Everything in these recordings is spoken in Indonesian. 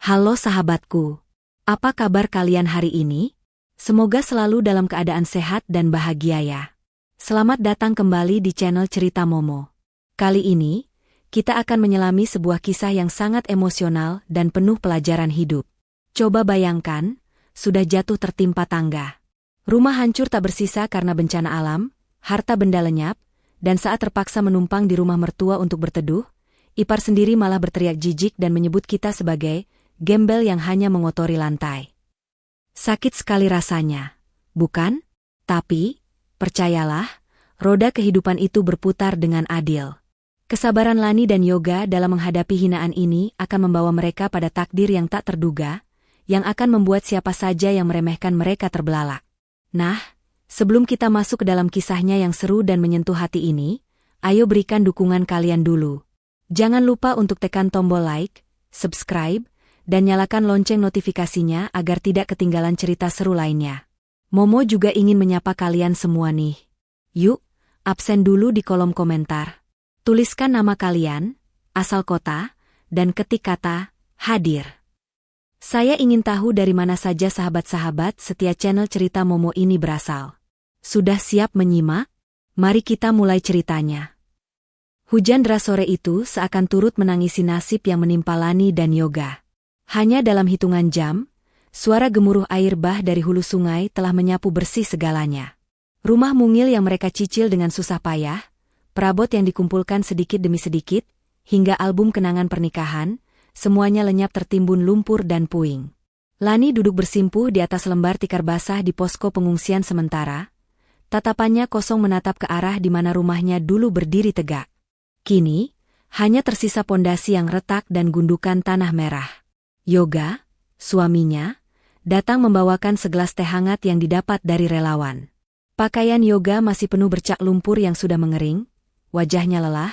Halo sahabatku, apa kabar kalian hari ini? Semoga selalu dalam keadaan sehat dan bahagia ya. Selamat datang kembali di channel Cerita Momo. Kali ini, kita akan menyelami sebuah kisah yang sangat emosional dan penuh pelajaran hidup. Coba bayangkan, sudah jatuh tertimpa tangga. Rumah hancur tak bersisa karena bencana alam, harta benda lenyap, dan saat terpaksa menumpang di rumah mertua untuk berteduh, ipar sendiri malah berteriak jijik dan menyebut kita sebagai gembel yang hanya mengotori lantai. Sakit sekali rasanya, bukan? Tapi, percayalah, roda kehidupan itu berputar dengan adil. Kesabaran Lani dan Yoga dalam menghadapi hinaan ini akan membawa mereka pada takdir yang tak terduga, yang akan membuat siapa saja yang meremehkan mereka terbelalak. Nah, sebelum kita masuk ke dalam kisahnya yang seru dan menyentuh hati ini, ayo berikan dukungan kalian dulu. Jangan lupa untuk tekan tombol like, subscribe, dan nyalakan lonceng notifikasinya agar tidak ketinggalan cerita seru lainnya. Momo juga ingin menyapa kalian semua nih. Yuk, absen dulu di kolom komentar. Tuliskan nama kalian, asal kota, dan ketik kata hadir. Saya ingin tahu dari mana saja sahabat-sahabat setia channel Cerita Momo ini berasal. Sudah siap menyimak? Mari kita mulai ceritanya. Hujan deras sore itu seakan turut menangisi nasib yang menimpa Lani dan Yoga. Hanya dalam hitungan jam, suara gemuruh air bah dari hulu sungai telah menyapu bersih segalanya. Rumah mungil yang mereka cicil dengan susah payah, perabot yang dikumpulkan sedikit demi sedikit, hingga album kenangan pernikahan, semuanya lenyap tertimbun lumpur dan puing. Lani duduk bersimpuh di atas lembar tikar basah di posko pengungsian sementara, tatapannya kosong menatap ke arah di mana rumahnya dulu berdiri tegak. Kini, hanya tersisa pondasi yang retak dan gundukan tanah merah. Yoga, suaminya, datang membawakan segelas teh hangat yang didapat dari relawan. Pakaian Yoga masih penuh bercak lumpur yang sudah mengering, wajahnya lelah,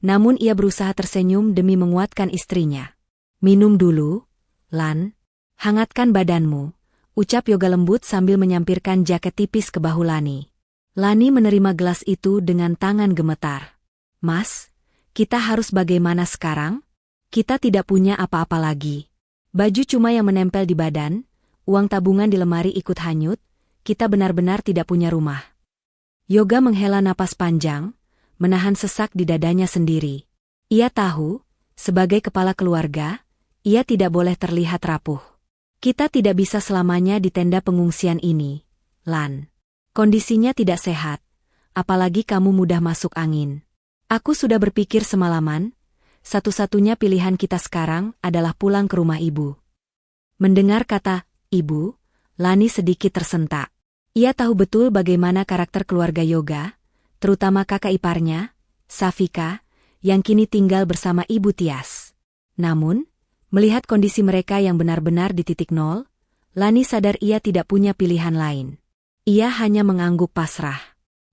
namun ia berusaha tersenyum demi menguatkan istrinya. Minum dulu, Lan, hangatkan badanmu, ucap Yoga lembut sambil menyampirkan jaket tipis ke bahu Lani. Lani menerima gelas itu dengan tangan gemetar. Mas, kita harus bagaimana sekarang? Kita tidak punya apa-apa lagi. Baju cuma yang menempel di badan, uang tabungan di lemari ikut hanyut, kita benar-benar tidak punya rumah. Yoga menghela napas panjang, menahan sesak di dadanya sendiri. Ia tahu, sebagai kepala keluarga, ia tidak boleh terlihat rapuh. Kita tidak bisa selamanya di tenda pengungsian ini, Lan. Kondisinya tidak sehat, apalagi kamu mudah masuk angin. Aku sudah berpikir semalaman, satu-satunya pilihan kita sekarang adalah pulang ke rumah ibu. Mendengar kata ibu, Lani sedikit tersentak. Ia tahu betul bagaimana karakter keluarga Yoga, terutama kakak iparnya, Safika, yang kini tinggal bersama ibu Tias. Namun, melihat kondisi mereka yang benar-benar di titik nol, Lani sadar ia tidak punya pilihan lain. Ia hanya mengangguk pasrah.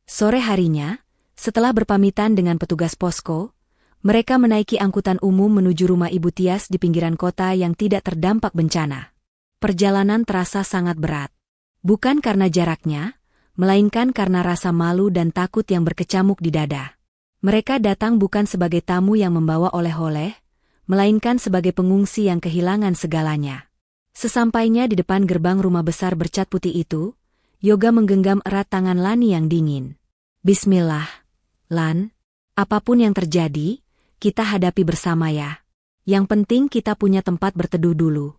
Sore harinya, setelah berpamitan dengan petugas posko, mereka menaiki angkutan umum menuju rumah Ibu Tias di pinggiran kota yang tidak terdampak bencana. Perjalanan terasa sangat berat. Bukan karena jaraknya, melainkan karena rasa malu dan takut yang berkecamuk di dada. Mereka datang bukan sebagai tamu yang membawa oleh-oleh, melainkan sebagai pengungsi yang kehilangan segalanya. Sesampainya di depan gerbang rumah besar bercat putih itu, Yoga menggenggam erat tangan Lani yang dingin. Bismillah, Lan, apapun yang terjadi, kita hadapi bersama ya. Yang penting kita punya tempat berteduh dulu.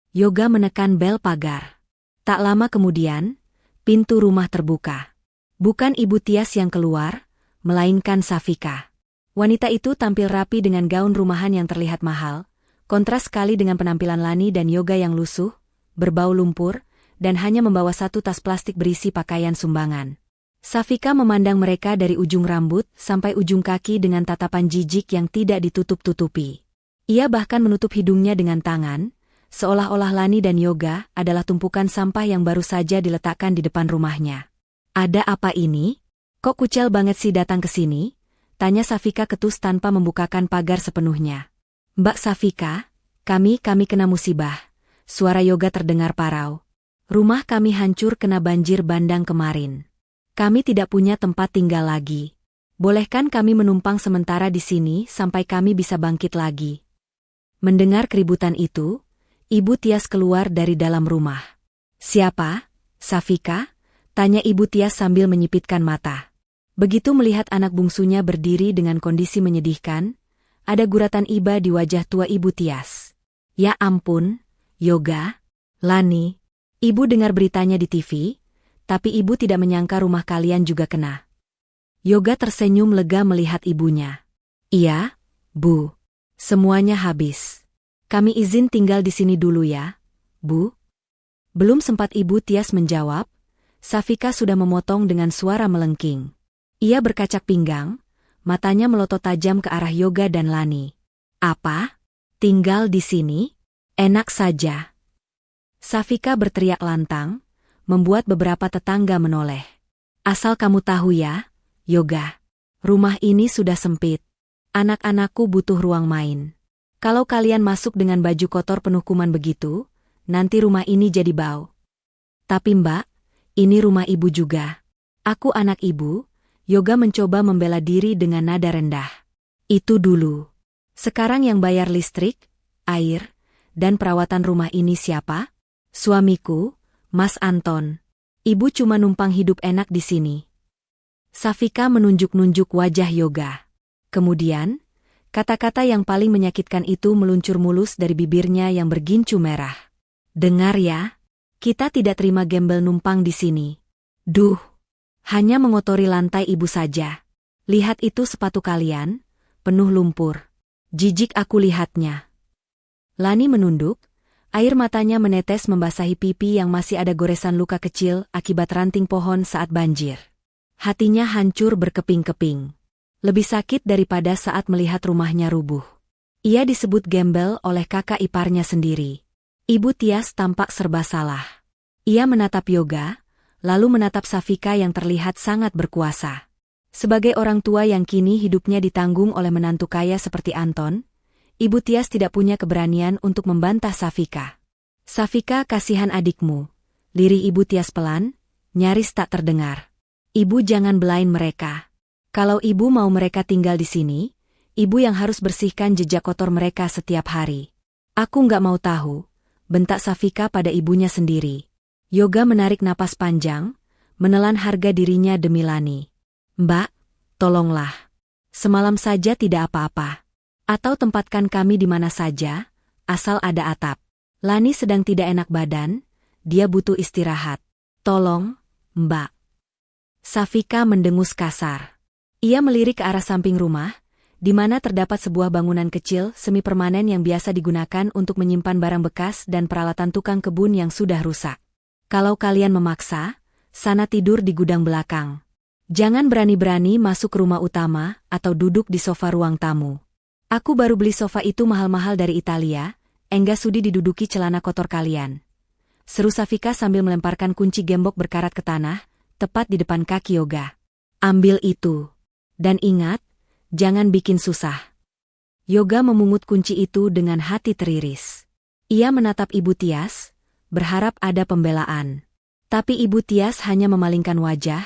Yoga menekan bel pagar. Tak lama kemudian, pintu rumah terbuka. Bukan Ibu Tias yang keluar, melainkan Safika. Wanita itu tampil rapi dengan gaun rumahan yang terlihat mahal, kontras sekali dengan penampilan Lani dan Yoga yang lusuh, berbau lumpur, dan hanya membawa satu tas plastik berisi pakaian sumbangan. Safika memandang mereka dari ujung rambut sampai ujung kaki dengan tatapan jijik yang tidak ditutup-tutupi. Ia bahkan menutup hidungnya dengan tangan, seolah-olah Lani dan Yoga adalah tumpukan sampah yang baru saja diletakkan di depan rumahnya. Ada apa ini? Kok kucel banget sih datang ke sini? Tanya Safika ketus tanpa membukakan pagar sepenuhnya. Mbak Safika, kami kena musibah. Suara Yoga terdengar parau. Rumah kami hancur kena banjir bandang kemarin. Kami tidak punya tempat tinggal lagi. Bolehkan kami menumpang sementara di sini sampai kami bisa bangkit lagi? Mendengar keributan itu, Ibu Tias keluar dari dalam rumah. "Siapa? Safika?" tanya Ibu Tias sambil menyipitkan mata. Begitu melihat anak bungsunya berdiri dengan kondisi menyedihkan, ada guratan iba di wajah tua Ibu Tias. "Ya ampun, Yoga, Lani." Ibu dengar beritanya di TV, tapi ibu tidak menyangka rumah kalian juga kena. Yoga tersenyum lega melihat ibunya. "Iya, Bu. Semuanya habis. Kami izin tinggal di sini dulu ya, Bu." Belum sempat Ibu Tias menjawab, Safika sudah memotong dengan suara melengking. Ia berkacak pinggang, matanya melotot tajam ke arah Yoga dan Lani. "Apa? Tinggal di sini? Enak saja." Safika berteriak lantang, membuat beberapa tetangga menoleh. "Asal kamu tahu ya, Yoga, rumah ini sudah sempit. Anak-anakku butuh ruang main. Kalau kalian masuk dengan baju kotor penuh kuman begitu, nanti rumah ini jadi bau." "Tapi Mbak, ini rumah ibu juga. Aku anak ibu." Yoga mencoba membela diri dengan nada rendah. "Itu dulu. Sekarang yang bayar listrik, air, dan perawatan rumah ini siapa? Suamiku, Mas Anton. Ibu cuma numpang hidup enak di sini." Safika menunjuk-nunjuk wajah Yoga. Kemudian, kata-kata yang paling menyakitkan itu meluncur mulus dari bibirnya yang bergincu merah. "Dengar ya, kita tidak terima gembel numpang di sini. Duh, hanya mengotori lantai ibu saja. Lihat itu sepatu kalian, penuh lumpur. Jijik aku lihatnya." Lani menunduk, air matanya menetes membasahi pipi yang masih ada goresan luka kecil akibat ranting pohon saat banjir. Hatinya hancur berkeping-keping. Lebih sakit daripada saat melihat rumahnya rubuh. Ia disebut gembel oleh kakak iparnya sendiri. Ibu Tias tampak serba salah. Ia menatap Yoga, lalu menatap Safika yang terlihat sangat berkuasa. Sebagai orang tua yang kini hidupnya ditanggung oleh menantu kaya seperti Anton, Ibu Tias tidak punya keberanian untuk membantah Safika. "Safika, kasihan adikmu," lirih Ibu Tias pelan, nyaris tak terdengar. "Ibu jangan belain mereka. Kalau ibu mau mereka tinggal di sini, ibu yang harus bersihkan jejak kotor mereka setiap hari." "Aku nggak mau tahu," bentak Safika pada ibunya sendiri. Yoga menarik napas panjang, menelan harga dirinya demi Lani. "Mbak, tolonglah. Semalam saja tidak apa-apa. Atau tempatkan kami di mana saja, asal ada atap. Lani sedang tidak enak badan, dia butuh istirahat. Tolong, Mbak." Safika mendengus kasar. Ia melirik ke arah samping rumah, di mana terdapat sebuah bangunan kecil semi permanen yang biasa digunakan untuk menyimpan barang bekas dan peralatan tukang kebun yang sudah rusak. "Kalau kalian memaksa, sana tidur di gudang belakang. Jangan berani-berani masuk ke rumah utama atau duduk di sofa ruang tamu. Aku baru beli sofa itu mahal-mahal dari Italia, enggak sudi diduduki celana kotor kalian." Seru Safika sambil melemparkan kunci gembok berkarat ke tanah, tepat di depan kaki Yoga. "Ambil itu. Dan ingat, jangan bikin susah." Yoga memungut kunci itu dengan hati teriris. Ia menatap Ibu Tias, berharap ada pembelaan. Tapi Ibu Tias hanya memalingkan wajah,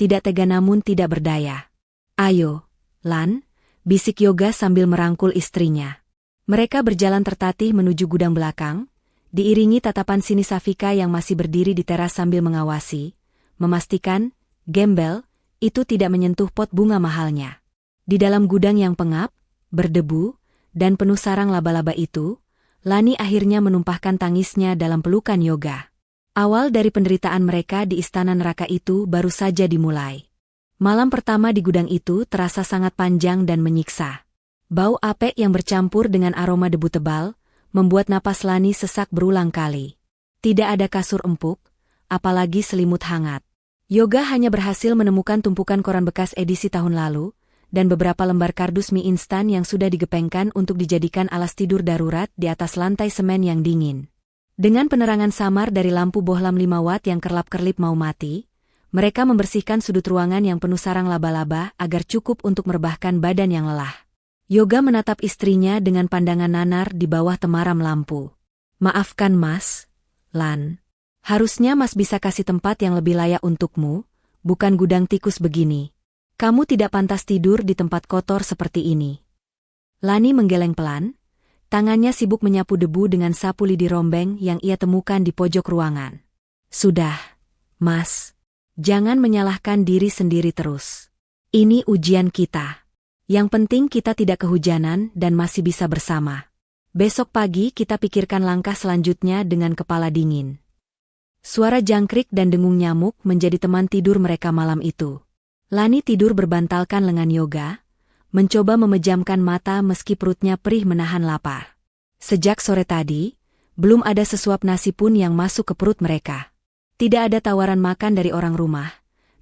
tidak tega namun tidak berdaya. "Ayo, Lan," bisik Yoga sambil merangkul istrinya. Mereka berjalan tertatih menuju gudang belakang, diiringi tatapan sini Safika yang masih berdiri di teras sambil mengawasi, memastikan, gembel, itu tidak menyentuh pot bunga mahalnya. Di dalam gudang yang pengap, berdebu, dan penuh sarang laba-laba itu, Lani akhirnya menumpahkan tangisnya dalam pelukan Yoga. Awal dari penderitaan mereka di istana neraka itu baru saja dimulai. Malam pertama di gudang itu terasa sangat panjang dan menyiksa. Bau apek yang bercampur dengan aroma debu tebal, membuat napas Lani sesak berulang kali. Tidak ada kasur empuk, apalagi selimut hangat. Yoga hanya berhasil menemukan tumpukan koran bekas edisi tahun lalu, dan beberapa lembar kardus mie instan yang sudah digepengkan untuk dijadikan alas tidur darurat di atas lantai semen yang dingin. Dengan penerangan samar dari lampu bohlam 5 watt yang kerlap-kerlip mau mati, mereka membersihkan sudut ruangan yang penuh sarang laba-laba agar cukup untuk merebahkan badan yang lelah. Yoga menatap istrinya dengan pandangan nanar di bawah temaram lampu. "Maafkan Mas, Lan. Harusnya Mas bisa kasih tempat yang lebih layak untukmu, bukan gudang tikus begini. Kamu tidak pantas tidur di tempat kotor seperti ini." Lani menggeleng pelan, Tangannya sibuk menyapu debu dengan sapu lidi rombeng yang ia temukan di pojok ruangan. Sudah, Mas. Jangan menyalahkan diri sendiri terus. Ini ujian kita. Yang penting kita tidak kehujanan dan masih bisa bersama. Besok pagi kita pikirkan langkah selanjutnya dengan kepala dingin. Suara jangkrik dan dengung nyamuk menjadi teman tidur mereka malam itu. Lani tidur berbantalkan lengan Yoga, mencoba memejamkan mata meski perutnya perih menahan lapar. Sejak sore tadi, belum ada sesuap nasi pun yang masuk ke perut mereka. Tidak ada tawaran makan dari orang rumah,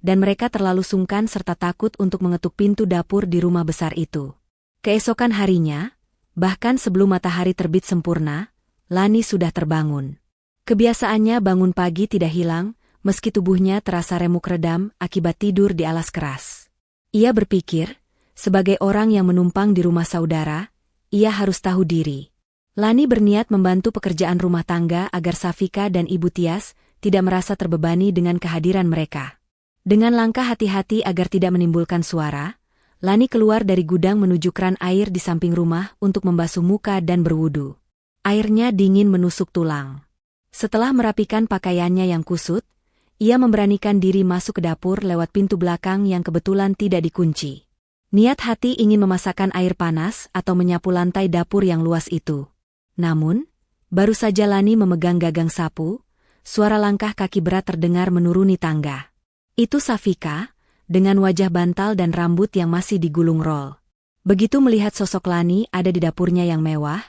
dan mereka terlalu sungkan serta takut untuk mengetuk pintu dapur di rumah besar itu. Keesokan harinya, bahkan sebelum matahari terbit sempurna, Lani sudah terbangun. Kebiasaannya bangun pagi tidak hilang, meski tubuhnya terasa remuk redam akibat tidur di alas keras. Ia berpikir, sebagai orang yang menumpang di rumah saudara, ia harus tahu diri. Lani berniat membantu pekerjaan rumah tangga agar Safika dan Ibu Tias tidak merasa terbebani dengan kehadiran mereka. Dengan langkah hati-hati agar tidak menimbulkan suara, Lani keluar dari gudang menuju keran air di samping rumah untuk membasuh muka dan berwudu. Airnya dingin menusuk tulang. Setelah merapikan pakaiannya yang kusut, ia memberanikan diri masuk ke dapur lewat pintu belakang yang kebetulan tidak dikunci. Niat hati ingin memasakkan air panas atau menyapu lantai dapur yang luas itu. Namun, baru saja Lani memegang gagang sapu, suara langkah kaki berat terdengar menuruni tangga. Itu Safika, dengan wajah bantal dan rambut yang masih digulung roll. Begitu melihat sosok Lani ada di dapurnya yang mewah,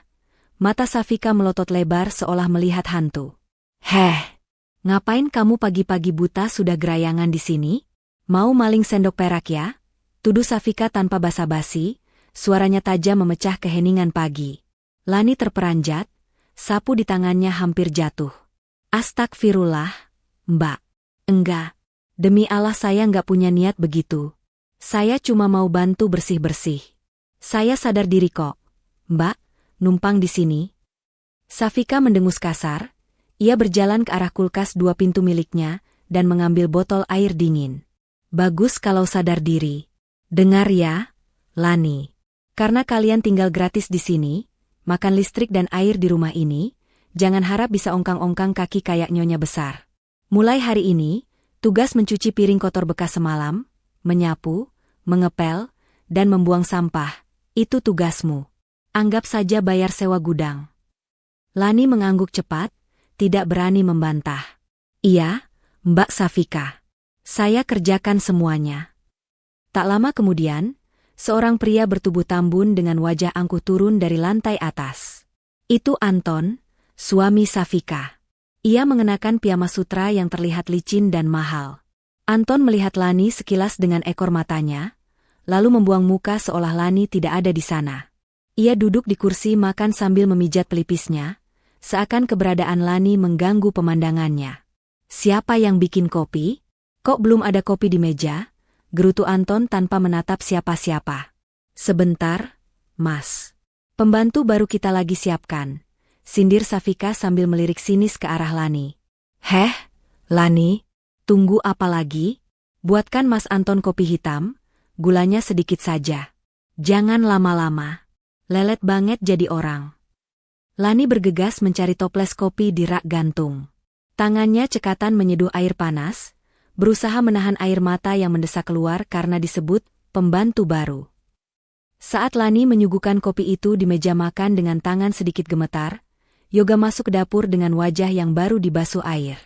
mata Safika melotot lebar seolah melihat hantu. "Heh! Ngapain kamu pagi-pagi buta sudah gerayangan di sini? Mau maling sendok perak ya?" Tuduh Safika tanpa basa-basi, suaranya tajam memecah keheningan pagi. Lani terperanjat, sapu di tangannya hampir jatuh. "Astagfirullah, Mbak. Enggak. Demi Allah saya nggak punya niat begitu. Saya cuma mau bantu bersih-bersih. Saya sadar diri kok. Mbak, numpang di sini." Safika mendengus kasar. Ia berjalan ke arah kulkas 2 pintu miliknya dan mengambil botol air dingin. "Bagus kalau sadar diri. Dengar ya, Lani. Karena kalian tinggal gratis di sini, makan listrik dan air di rumah ini, jangan harap bisa ongkang-ongkang kaki kayak nyonya besar. Mulai hari ini, tugas mencuci piring kotor bekas semalam, menyapu, mengepel, dan membuang sampah, itu tugasmu. Anggap saja bayar sewa gudang." Lani mengangguk cepat, tidak berani membantah. "Iya, Mbak Safika. Saya kerjakan semuanya." Tak lama kemudian, seorang pria bertubuh tambun dengan wajah angkuh turun dari lantai atas. Itu Anton, suami Safika. Ia mengenakan piyama sutra yang terlihat licin dan mahal. Anton melihat Lani sekilas dengan ekor matanya, lalu membuang muka seolah Lani tidak ada di sana. Ia duduk di kursi makan sambil memijat pelipisnya, seakan keberadaan Lani mengganggu pemandangannya. "Siapa yang bikin kopi? Kok belum ada kopi di meja?" gerutu Anton tanpa menatap siapa-siapa. "Sebentar, Mas. Pembantu baru kita lagi siapkan," sindir Safika sambil melirik sinis ke arah Lani. "Heh, Lani, tunggu apa lagi? Buatkan Mas Anton kopi hitam, gulanya sedikit saja. Jangan lama-lama. Lelet banget jadi orang." Lani bergegas mencari toples kopi di rak gantung. Tangannya cekatan menyeduh air panas, berusaha menahan air mata yang mendesak keluar karena disebut pembantu baru. Saat Lani menyuguhkan kopi itu di meja makan dengan tangan sedikit gemetar, Yoga masuk ke dapur dengan wajah yang baru dibasuh air.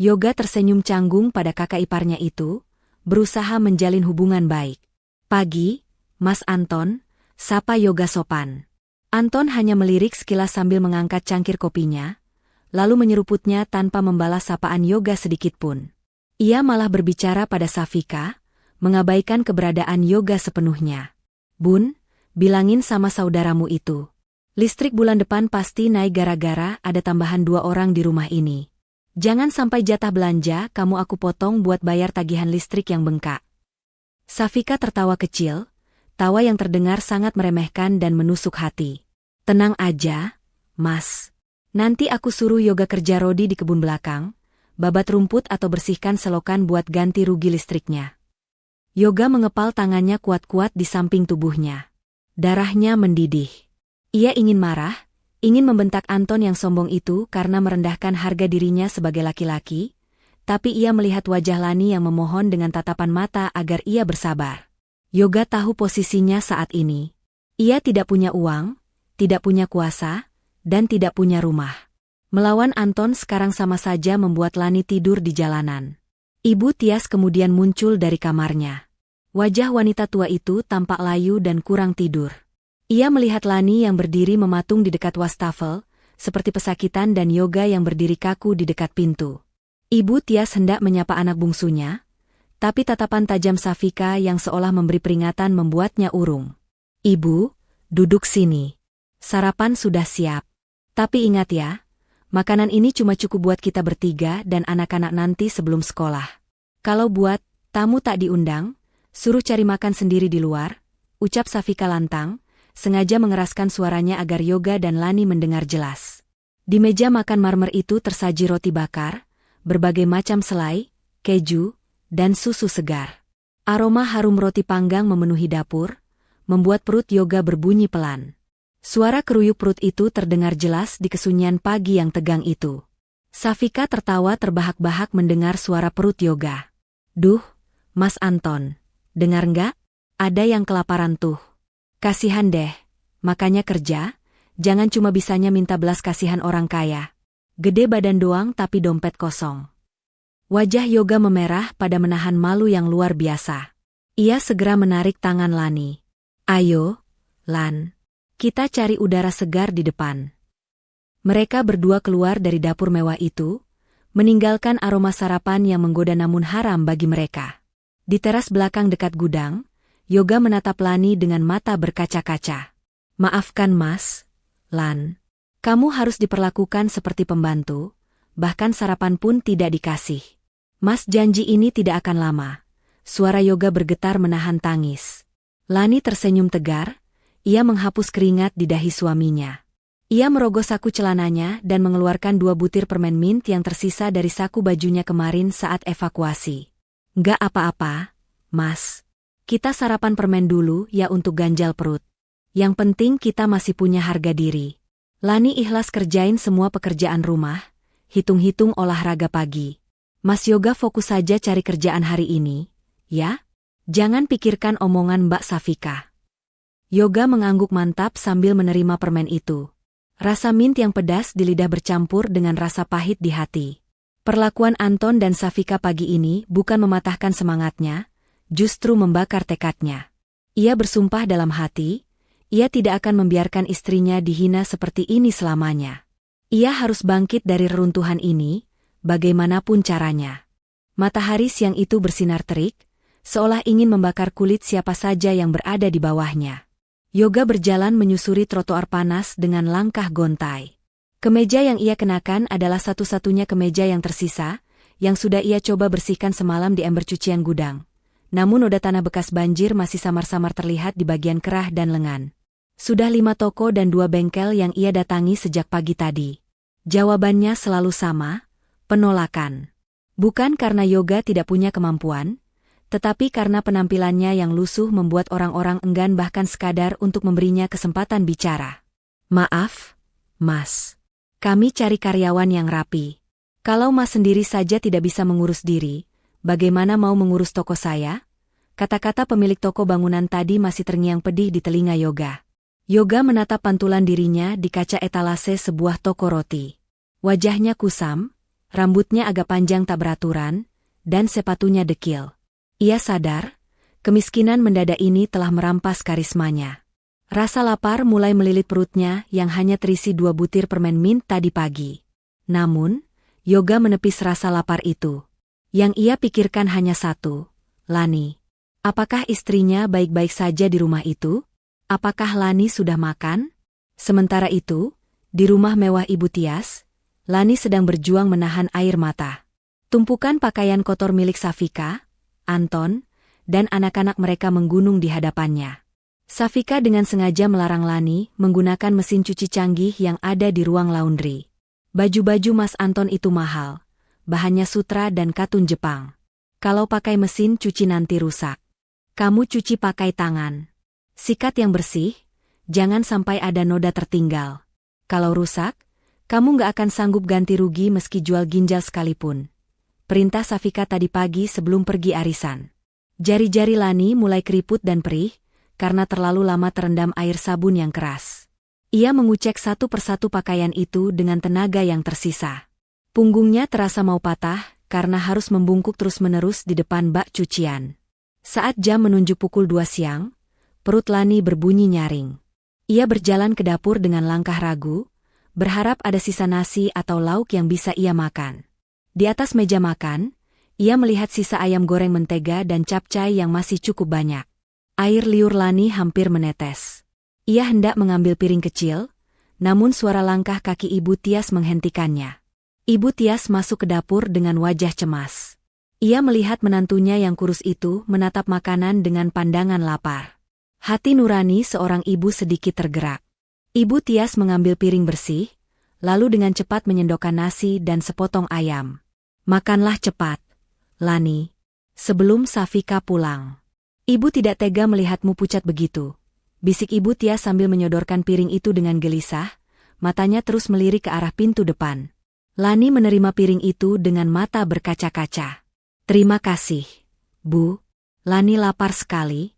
Yoga tersenyum canggung pada kakak iparnya itu, berusaha menjalin hubungan baik. "Pagi, Mas Anton," sapa Yoga sopan. Anton hanya melirik sekilas sambil mengangkat cangkir kopinya, lalu menyeruputnya tanpa membalas sapaan Yoga sedikit pun. Ia malah berbicara pada Safika, mengabaikan keberadaan Yoga sepenuhnya. "Bun, bilangin sama saudaramu itu. Listrik bulan depan pasti naik gara-gara ada tambahan 2 orang di rumah ini. Jangan sampai jatah belanja kamu aku potong buat bayar tagihan listrik yang bengkak." Safika tertawa kecil, tawa yang terdengar sangat meremehkan dan menusuk hati. "Tenang aja, Mas. Nanti aku suruh Yoga kerja rodi di kebun belakang, babat rumput atau bersihkan selokan buat ganti rugi listriknya." Yoga mengepal tangannya kuat-kuat di samping tubuhnya. Darahnya mendidih. Ia ingin marah, Ingin membentak Anton yang sombong itu karena merendahkan harga dirinya sebagai laki-laki, tapi ia melihat wajah Lani yang memohon dengan tatapan mata agar ia bersabar. Yoga tahu posisinya saat ini. Ia tidak punya uang, tidak punya kuasa, dan tidak punya rumah. Melawan Anton sekarang sama saja membuat Lani tidur di jalanan. Ibu Tias kemudian muncul dari kamarnya. Wajah wanita tua itu tampak layu dan kurang tidur. Ia melihat Lani yang berdiri mematung di dekat wastafel, seperti pesakitan, dan Yoga yang berdiri kaku di dekat pintu. Ibu Tias hendak menyapa anak bungsunya, tapi tatapan tajam Safika yang seolah memberi peringatan membuatnya urung. "Ibu, duduk sini. Sarapan sudah siap. Tapi ingat ya, makanan ini cuma cukup buat kita bertiga dan anak-anak nanti sebelum sekolah. Kalau buat tamu tak diundang, suruh cari makan sendiri di luar," ucap Safika lantang, sengaja mengeraskan suaranya agar Yoga dan Lani mendengar jelas. Di meja makan marmer itu tersaji roti bakar, berbagai macam selai, keju, dan susu segar. Aroma harum roti panggang memenuhi dapur, membuat perut Yoga berbunyi pelan. Suara keruyuk perut itu terdengar jelas di kesunyian pagi yang tegang itu. Safika tertawa terbahak-bahak mendengar suara perut Yoga. "Duh, Mas Anton, dengar nggak? Ada yang kelaparan tuh. Kasihan deh, makanya kerja, jangan cuma bisanya minta belas kasihan orang kaya. Gede badan doang tapi dompet kosong." Wajah Yoga memerah pada menahan malu yang luar biasa. Ia segera menarik tangan Lani. "Ayo, Lan. Kita cari udara segar di depan." Mereka berdua keluar dari dapur mewah itu, meninggalkan aroma sarapan yang menggoda namun haram bagi mereka. Di teras belakang dekat gudang, Yoga menatap Lani dengan mata berkaca-kaca. "Maafkan Mas, Lan. Kamu harus diperlakukan seperti pembantu, bahkan sarapan pun tidak dikasih." "Mas janji ini tidak akan lama." Suara Yoga bergetar menahan tangis. Lani tersenyum tegar, ia menghapus keringat di dahi suaminya. Ia merogoh saku celananya dan mengeluarkan 2 butir permen mint yang tersisa dari saku bajunya kemarin saat evakuasi. "Nggak apa-apa, Mas. Kita sarapan permen dulu ya untuk ganjal perut. Yang penting kita masih punya harga diri." Lani ikhlas kerjain semua pekerjaan rumah, hitung-hitung olahraga pagi. "Mas Yoga fokus saja cari kerjaan hari ini, ya? Jangan pikirkan omongan Mbak Safika." Yoga mengangguk mantap sambil menerima permen itu. Rasa mint yang pedas di lidah bercampur dengan rasa pahit di hati. Perlakuan Anton dan Safika pagi ini bukan mematahkan semangatnya, justru membakar tekadnya. Ia bersumpah dalam hati, ia tidak akan membiarkan istrinya dihina seperti ini selamanya. Ia harus bangkit dari reruntuhan ini, bagaimanapun caranya. Matahari siang itu bersinar terik, seolah ingin membakar kulit siapa saja yang berada di bawahnya. Yoga berjalan menyusuri trotoar panas dengan langkah gontai. Kemeja yang ia kenakan adalah satu-satunya kemeja yang tersisa, yang sudah ia coba bersihkan semalam di ember cucian gudang. Namun noda tanah bekas banjir masih samar-samar terlihat di bagian kerah dan lengan. Sudah 5 toko dan 2 bengkel yang ia datangi sejak pagi tadi. Jawabannya selalu sama, penolakan. Bukan karena Yoga tidak punya kemampuan, tetapi karena penampilannya yang lusuh membuat orang-orang enggan bahkan sekadar untuk memberinya kesempatan bicara. "Maaf, Mas. Kami cari karyawan yang rapi. Kalau Mas sendiri saja tidak bisa mengurus diri, bagaimana mau mengurus toko saya?" Kata-kata pemilik toko bangunan tadi masih terngiang pedih di telinga Yoga. Yoga menatap pantulan dirinya di kaca etalase sebuah toko roti. Wajahnya kusam, rambutnya agak panjang tak beraturan, dan sepatunya dekil. Ia sadar, kemiskinan mendadak ini telah merampas karismanya. Rasa lapar mulai melilit perutnya yang hanya terisi 2 butir permen mint tadi pagi. Namun, Yoga menepis rasa lapar itu. Yang ia pikirkan hanya satu, Lani. Apakah istrinya baik-baik saja di rumah itu? Apakah Lani sudah makan? Sementara itu, di rumah mewah Ibu Tias, Lani sedang berjuang menahan air mata. Tumpukan pakaian kotor milik Safika, Anton, dan anak-anak mereka menggunung di hadapannya. Safika dengan sengaja melarang Lani menggunakan mesin cuci canggih yang ada di ruang laundry. Baju-baju Mas Anton itu mahal, bahannya sutra dan katun Jepang. Kalau pakai mesin cuci nanti rusak. Kamu cuci pakai tangan. Sikat yang bersih, jangan sampai ada noda tertinggal. Kalau rusak, kamu nggak akan sanggup ganti rugi meski jual ginjal sekalipun. Perintah Safika tadi pagi sebelum pergi arisan. Jari-jari Lani mulai keriput dan perih, karena terlalu lama terendam air sabun yang keras. Ia mengucek satu persatu pakaian itu dengan tenaga yang tersisa. Punggungnya terasa mau patah, karena harus membungkuk terus-menerus di depan bak cucian. Saat jam menunjuk pukul 2 siang, perut Lani berbunyi nyaring. Ia berjalan ke dapur dengan langkah ragu, berharap ada sisa nasi atau lauk yang bisa ia makan. Di atas meja makan, ia melihat sisa ayam goreng mentega dan capcay yang masih cukup banyak. Air liur Lani hampir menetes. Ia hendak mengambil piring kecil, namun suara langkah kaki Ibu Tias menghentikannya. Ibu Tias masuk ke dapur dengan wajah cemas. Ia melihat menantunya yang kurus itu menatap makanan dengan pandangan lapar. Hati nurani seorang ibu sedikit tergerak. Ibu Tias mengambil piring bersih, lalu dengan cepat menyendokkan nasi dan sepotong ayam. Makanlah cepat, Lani, sebelum Safika pulang. Ibu tidak tega melihatmu pucat begitu. Bisik Ibu Tias sambil menyodorkan piring itu dengan gelisah, matanya terus melirik ke arah pintu depan. Lani menerima piring itu dengan mata berkaca-kaca. Terima kasih, Bu. Lani lapar sekali.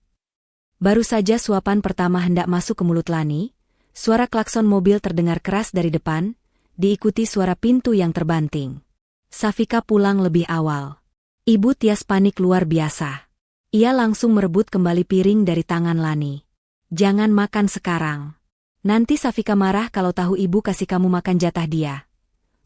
Baru saja suapan pertama hendak masuk ke mulut Lani, suara klakson mobil terdengar keras dari depan, diikuti suara pintu yang terbanting. Safika pulang lebih awal. Ibu Tias panik luar biasa. Ia langsung merebut kembali piring dari tangan Lani. Jangan makan sekarang. Nanti Safika marah kalau tahu ibu kasih kamu makan jatah dia.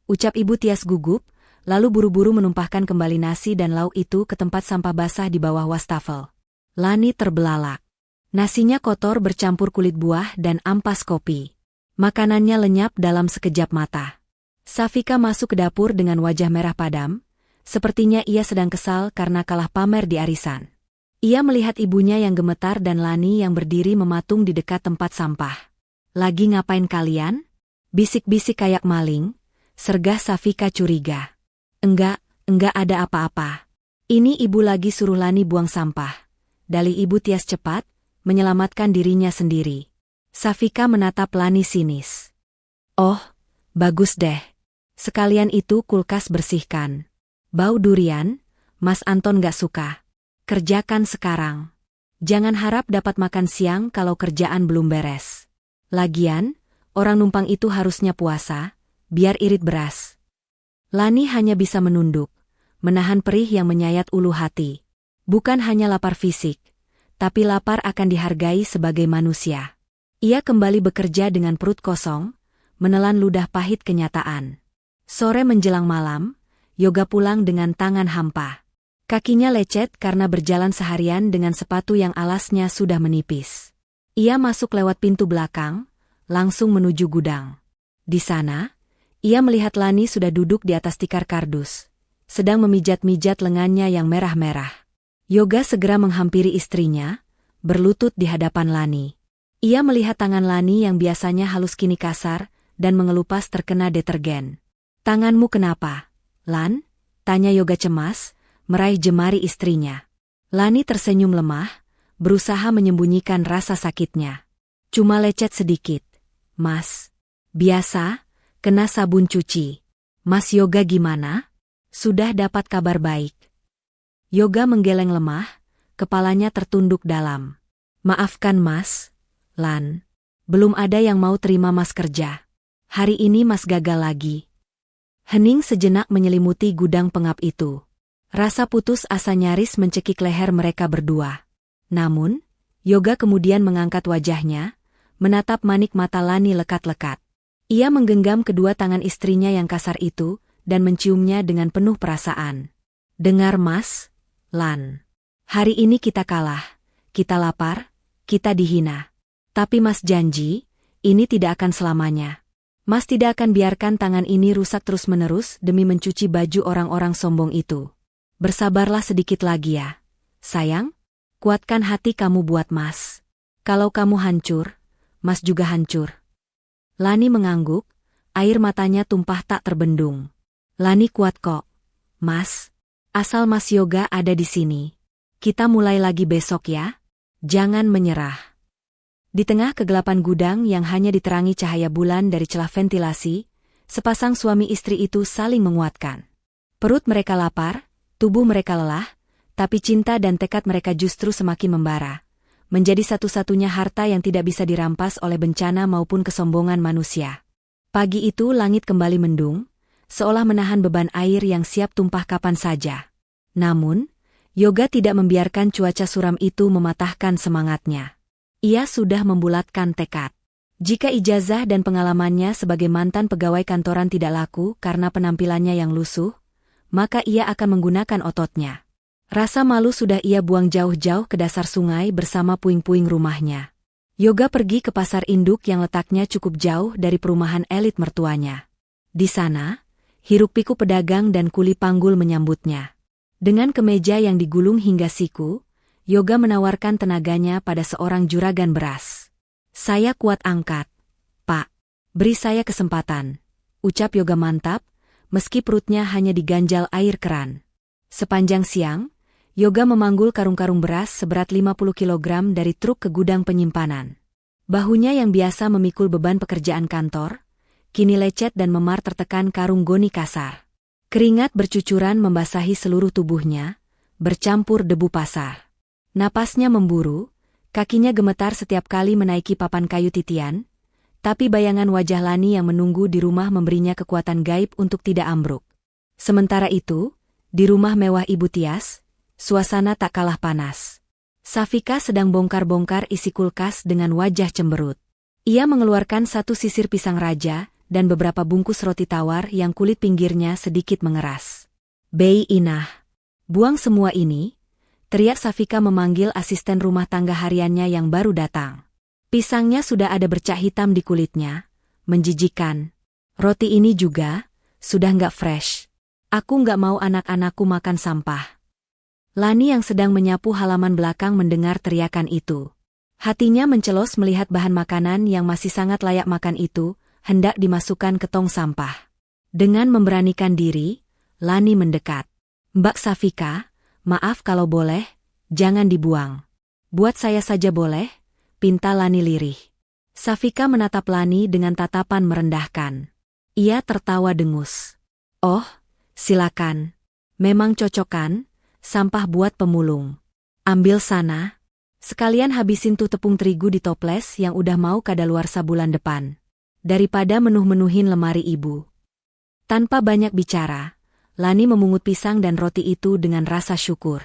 Ucap Ibu Tias gugup, lalu buru-buru menumpahkan kembali nasi dan lauk itu ke tempat sampah basah di bawah wastafel. Lani terbelalak. Nasinya kotor bercampur kulit buah dan ampas kopi. Makanannya lenyap dalam sekejap mata. Safika masuk ke dapur dengan wajah merah padam, sepertinya ia sedang kesal karena kalah pamer di arisan. Ia melihat ibunya yang gemetar dan Lani yang berdiri mematung di dekat tempat sampah. Lagi ngapain kalian? Bisik-bisik kayak maling, sergah Safika curiga. Enggak ada apa-apa. Ini ibu lagi suruh Lani buang sampah. Dalih Ibu Tias cepat, menyelamatkan dirinya sendiri. Safika menatap Lani sinis. Oh, bagus deh. Sekalian itu kulkas bersihkan. Bau durian, Mas Anton gak suka. Kerjakan sekarang. Jangan harap dapat makan siang kalau kerjaan belum beres. Lagian, orang numpang itu harusnya puasa, biar irit beras. Lani hanya bisa menunduk, menahan perih yang menyayat ulu hati. Bukan hanya lapar fisik, tapi lapar akan dihargai sebagai manusia. Ia kembali bekerja dengan perut kosong, menelan ludah pahit kenyataan. Sore menjelang malam, Yoga pulang dengan tangan hampa. Kakinya lecet karena berjalan seharian dengan sepatu yang alasnya sudah menipis. Ia masuk lewat pintu belakang, langsung menuju gudang. Di sana, ia melihat Lani sudah duduk di atas tikar kardus, sedang memijat-mijat lengannya yang merah-merah. Yoga segera menghampiri istrinya, berlutut di hadapan Lani. Ia melihat tangan Lani yang biasanya halus kini kasar, dan mengelupas terkena detergen. Tanganmu kenapa, Lan? Tanya Yoga cemas, meraih jemari istrinya. Lani tersenyum lemah, berusaha menyembunyikan rasa sakitnya. Cuma lecet sedikit, Mas. Biasa, kena sabun cuci. Mas Yoga gimana? Sudah dapat kabar baik. Yoga menggeleng lemah, kepalanya tertunduk dalam. Maafkan Mas, Lan. Belum ada yang mau terima Mas kerja. Hari ini Mas gagal lagi. Hening sejenak menyelimuti gudang pengap itu. Rasa putus asa nyaris mencekik leher mereka berdua. Namun, Yoga kemudian mengangkat wajahnya, menatap manik mata Lani lekat-lekat. Ia menggenggam kedua tangan istrinya yang kasar itu, dan menciumnya dengan penuh perasaan. Dengar Mas, Lan. Hari ini kita kalah, kita lapar, kita dihina. Tapi Mas janji, ini tidak akan selamanya. Mas tidak akan biarkan tangan ini rusak terus-menerus demi mencuci baju orang-orang sombong itu. Bersabarlah sedikit lagi ya, sayang. Kuatkan hati kamu buat Mas. Kalau kamu hancur, Mas juga hancur. Lani mengangguk, air matanya tumpah tak terbendung. Lani kuat kok, Mas. Asal Mas Yoga ada di sini. Kita mulai lagi besok ya. Jangan menyerah. Di tengah kegelapan gudang yang hanya diterangi cahaya bulan dari celah ventilasi, sepasang suami istri itu saling menguatkan. Perut mereka lapar, tubuh mereka lelah, tapi cinta dan tekad mereka justru semakin membara, menjadi satu-satunya harta yang tidak bisa dirampas oleh bencana maupun kesombongan manusia. Pagi itu langit kembali mendung, seolah menahan beban air yang siap tumpah kapan saja. Namun, Yoga tidak membiarkan cuaca suram itu mematahkan semangatnya. Ia sudah membulatkan tekad. Jika ijazah dan pengalamannya sebagai mantan pegawai kantoran tidak laku karena penampilannya yang lusuh, maka ia akan menggunakan ototnya. Rasa malu sudah ia buang jauh-jauh ke dasar sungai bersama puing-puing rumahnya. Yoga pergi ke pasar induk yang letaknya cukup jauh dari perumahan elit mertuanya. Di sana, hiruk-pikuk pedagang dan kuli panggul menyambutnya. Dengan kemeja yang digulung hingga siku, Yoga menawarkan tenaganya pada seorang juragan beras. "Saya kuat angkat, Pak. Beri saya kesempatan," ucap Yoga mantap, meski perutnya hanya diganjal air keran. Sepanjang siang, Yoga memanggul karung-karung beras seberat 50 kilogram dari truk ke gudang penyimpanan. Bahunya yang biasa memikul beban pekerjaan kantor, kini lecet dan memar tertekan karung goni kasar. Keringat bercucuran membasahi seluruh tubuhnya, bercampur debu pasar. Napasnya memburu, kakinya gemetar setiap kali menaiki papan kayu titian, tapi bayangan wajah Lani yang menunggu di rumah memberinya kekuatan gaib untuk tidak ambruk. Sementara itu, di rumah mewah Ibu Tias, suasana tak kalah panas. Safika sedang bongkar-bongkar isi kulkas dengan wajah cemberut. Ia mengeluarkan satu sisir pisang raja dan beberapa bungkus roti tawar yang kulit pinggirnya sedikit mengeras. "Bei Inah, buang semua ini," teriak Safika memanggil asisten rumah tangga hariannya yang baru datang. Pisangnya sudah ada bercak hitam di kulitnya, menjijikan. "Roti ini juga, sudah nggak fresh. Aku nggak mau anak-anakku makan sampah." Lani yang sedang menyapu halaman belakang mendengar teriakan itu. Hatinya mencelos melihat bahan makanan yang masih sangat layak makan itu, hendak dimasukkan ke tong sampah. Dengan memberanikan diri, Lani mendekat. "Mbak Safika, maaf kalau boleh, jangan dibuang. Buat saya saja boleh?" pinta Lani lirih. Safika menatap Lani dengan tatapan merendahkan. Ia tertawa dengus. "Oh, silakan. Memang cocok kan, sampah buat pemulung. Ambil sana. Sekalian habisin tuh tepung terigu di toples yang udah mau kadaluarsa bulan depan. Daripada menuh-menuhin lemari ibu." Tanpa banyak bicara, Lani memungut pisang dan roti itu dengan rasa syukur.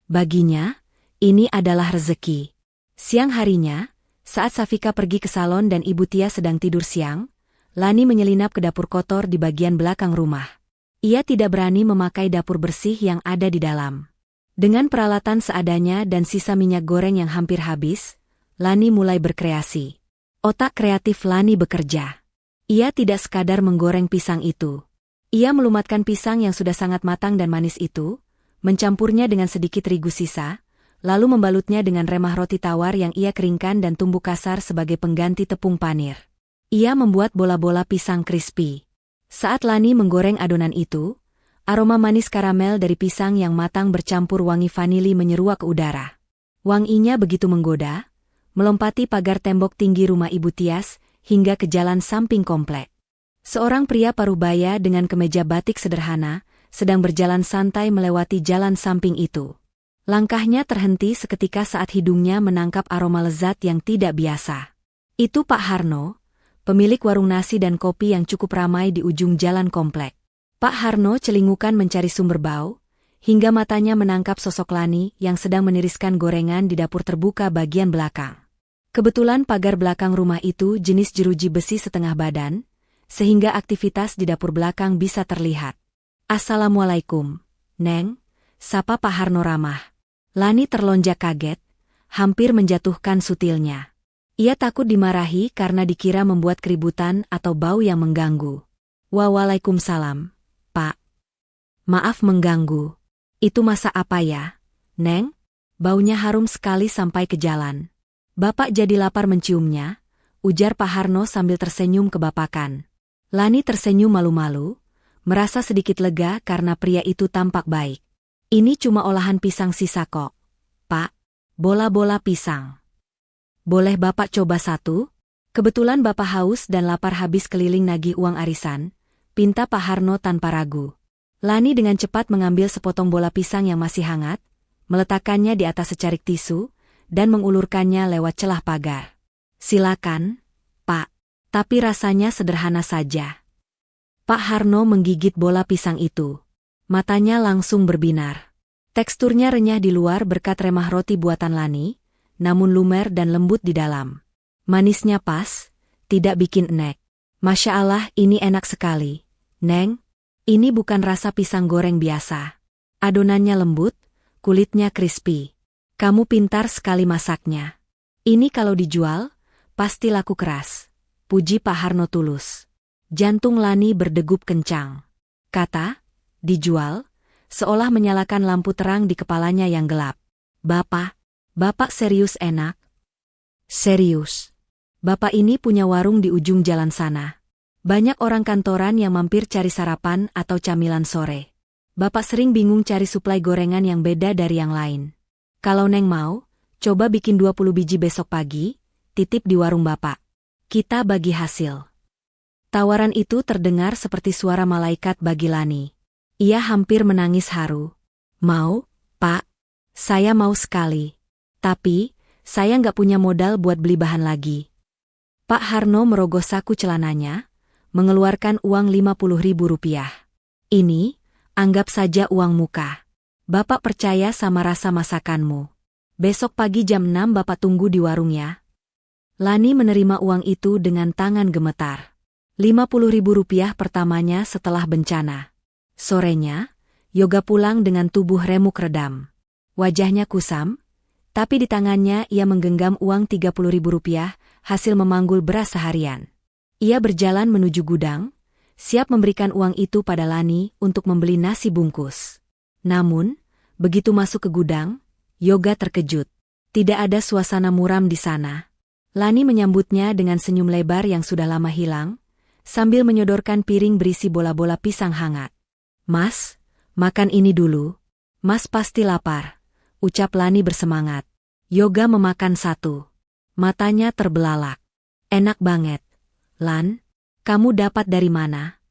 Baginya, ini adalah rezeki. Siang harinya, saat Safika pergi ke salon dan Ibu Tia sedang tidur siang, Lani menyelinap ke dapur kotor di bagian belakang rumah. Ia tidak berani memakai dapur bersih yang ada di dalam. Dengan peralatan seadanya dan sisa minyak goreng yang hampir habis, Lani mulai berkreasi. Otak kreatif Lani bekerja. Ia tidak sekadar menggoreng pisang itu. Ia melumatkan pisang yang sudah sangat matang dan manis itu, mencampurnya dengan sedikit terigu sisa, lalu membalutnya dengan remah roti tawar yang ia keringkan dan tumbuk kasar sebagai pengganti tepung panir. Ia membuat bola-bola pisang crispy. Saat Lani menggoreng adonan itu, aroma manis karamel dari pisang yang matang bercampur wangi vanili menyeruak ke udara. Wanginya begitu menggoda, melompati pagar tembok tinggi rumah Ibu Tias hingga ke jalan samping komplek. Seorang pria parubaya dengan kemeja batik sederhana sedang berjalan santai melewati jalan samping itu. Langkahnya terhenti seketika saat hidungnya menangkap aroma lezat yang tidak biasa. Itu Pak Harno, pemilik warung nasi dan kopi yang cukup ramai di ujung jalan komplek. Pak Harno celingukan mencari sumber bau, hingga matanya menangkap sosok Lani yang sedang meniriskan gorengan di dapur terbuka bagian belakang. Kebetulan pagar belakang rumah itu jenis jeruji besi setengah badan, sehingga aktivitas di dapur belakang bisa terlihat. "Assalamualaikum, Neng," sapa Pak Harno ramah. Lani terlonjak kaget, hampir menjatuhkan sutilnya. Ia takut dimarahi karena dikira membuat keributan atau bau yang mengganggu. "Waalaikumsalam, Pak. Maaf mengganggu. Itu masak apa ya, Neng? Baunya harum sekali sampai ke jalan." "Bapak jadi lapar menciumnya," ujar Pak Harno sambil tersenyum kebapakan. Lani tersenyum malu-malu, merasa sedikit lega karena pria itu tampak baik. "Ini cuma olahan pisang sisa kok, Pak. Bola-bola pisang. Boleh Bapak coba satu? Kebetulan Bapak haus dan lapar habis keliling nagih uang arisan, pinta Pak Harno tanpa ragu. Lani dengan cepat mengambil sepotong bola pisang yang masih hangat, meletakkannya di atas secarik tisu, dan mengulurkannya lewat celah pagar. Silakan, Pak. Tapi rasanya sederhana saja. Pak Harno menggigit bola pisang itu. Matanya langsung berbinar. Teksturnya renyah di luar berkat remah roti buatan Lani, namun lumer dan lembut di dalam. Manisnya pas, tidak bikin enek. Masya Allah, ini enak sekali. Neng, ini bukan rasa pisang goreng biasa. Adonannya lembut, kulitnya crispy. Kamu pintar sekali masaknya. Ini kalau dijual, pasti laku keras. Puji Pak Harno tulus. Jantung Lani berdegup kencang. Kata, dijual, seolah menyalakan lampu terang di kepalanya yang gelap. Bapak serius enak? Serius. Bapak ini punya warung di ujung jalan sana. Banyak orang kantoran yang mampir cari sarapan atau camilan sore. Bapak sering bingung cari suplai gorengan yang beda dari yang lain. Kalau Neng mau, coba bikin 20 biji besok pagi, titip di warung Bapak. Kita bagi hasil. Tawaran itu terdengar seperti suara malaikat bagi Lani. Ia hampir menangis haru. Mau, Pak? Saya mau sekali. Tapi, saya nggak punya modal buat beli bahan lagi. Pak Harno merogoh saku celananya, mengeluarkan uang Rp50.000. Ini, anggap saja uang muka. Bapak percaya sama rasa masakanmu. Besok pagi jam 6 Bapak tunggu di warungnya. Lani menerima uang itu dengan tangan gemetar. Rp50.000 pertamanya setelah bencana. Sorenya, Yoga pulang dengan tubuh remuk redam. Wajahnya kusam, tapi di tangannya ia menggenggam uang Rp30.000 hasil memanggul beras seharian. Ia berjalan menuju gudang, siap memberikan uang itu pada Lani untuk membeli nasi bungkus. Namun, begitu masuk ke gudang, Yoga terkejut. Tidak ada suasana muram di sana. Lani menyambutnya dengan senyum lebar yang sudah lama hilang, sambil menyodorkan piring berisi bola-bola pisang hangat. Mas, makan ini dulu. Mas pasti lapar, ucap Lani bersemangat. Yoga memakan satu. Matanya terbelalak. Enak banget. Lan, kamu dapat dari mana?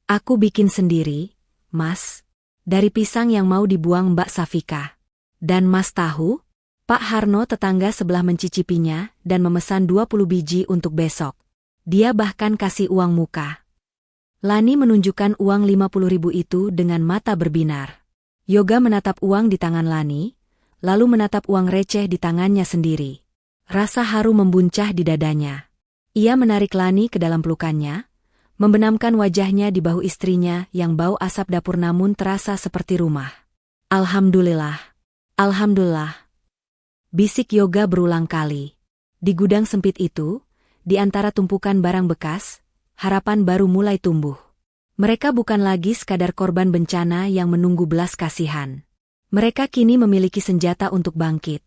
Aku bikin sendiri, Mas. Dari pisang yang mau dibuang Mbak Safika. Dan Mas tahu? Pak Harno tetangga sebelah mencicipinya dan memesan 20 biji untuk besok. Dia bahkan kasih uang muka. Lani menunjukkan uang Rp50.000 itu dengan mata berbinar. Yoga menatap uang di tangan Lani, lalu menatap uang receh di tangannya sendiri. Rasa haru membuncah di dadanya. Ia menarik Lani ke dalam pelukannya, membenamkan wajahnya di bahu istrinya yang bau asap dapur namun terasa seperti rumah. Alhamdulillah. Alhamdulillah. Bisik Yoga berulang kali. Di gudang sempit itu, di antara tumpukan barang bekas, harapan baru mulai tumbuh. Mereka bukan lagi sekadar korban bencana yang menunggu belas kasihan. Mereka kini memiliki senjata untuk bangkit,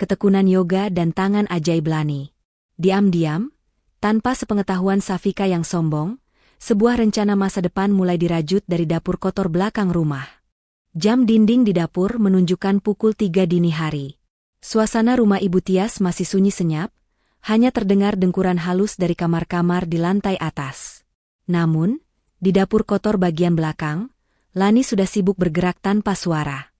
ketekunan Yoga dan tangan ajaib Lani. Diam-diam, tanpa sepengetahuan Safika yang sombong, sebuah rencana masa depan mulai dirajut dari dapur kotor belakang rumah. Jam dinding di dapur menunjukkan pukul 3 dini hari. Suasana rumah Ibu Tias masih sunyi senyap, hanya terdengar dengkuran halus dari kamar-kamar di lantai atas. Namun, di dapur kotor bagian belakang, Lani sudah sibuk bergerak tanpa suara.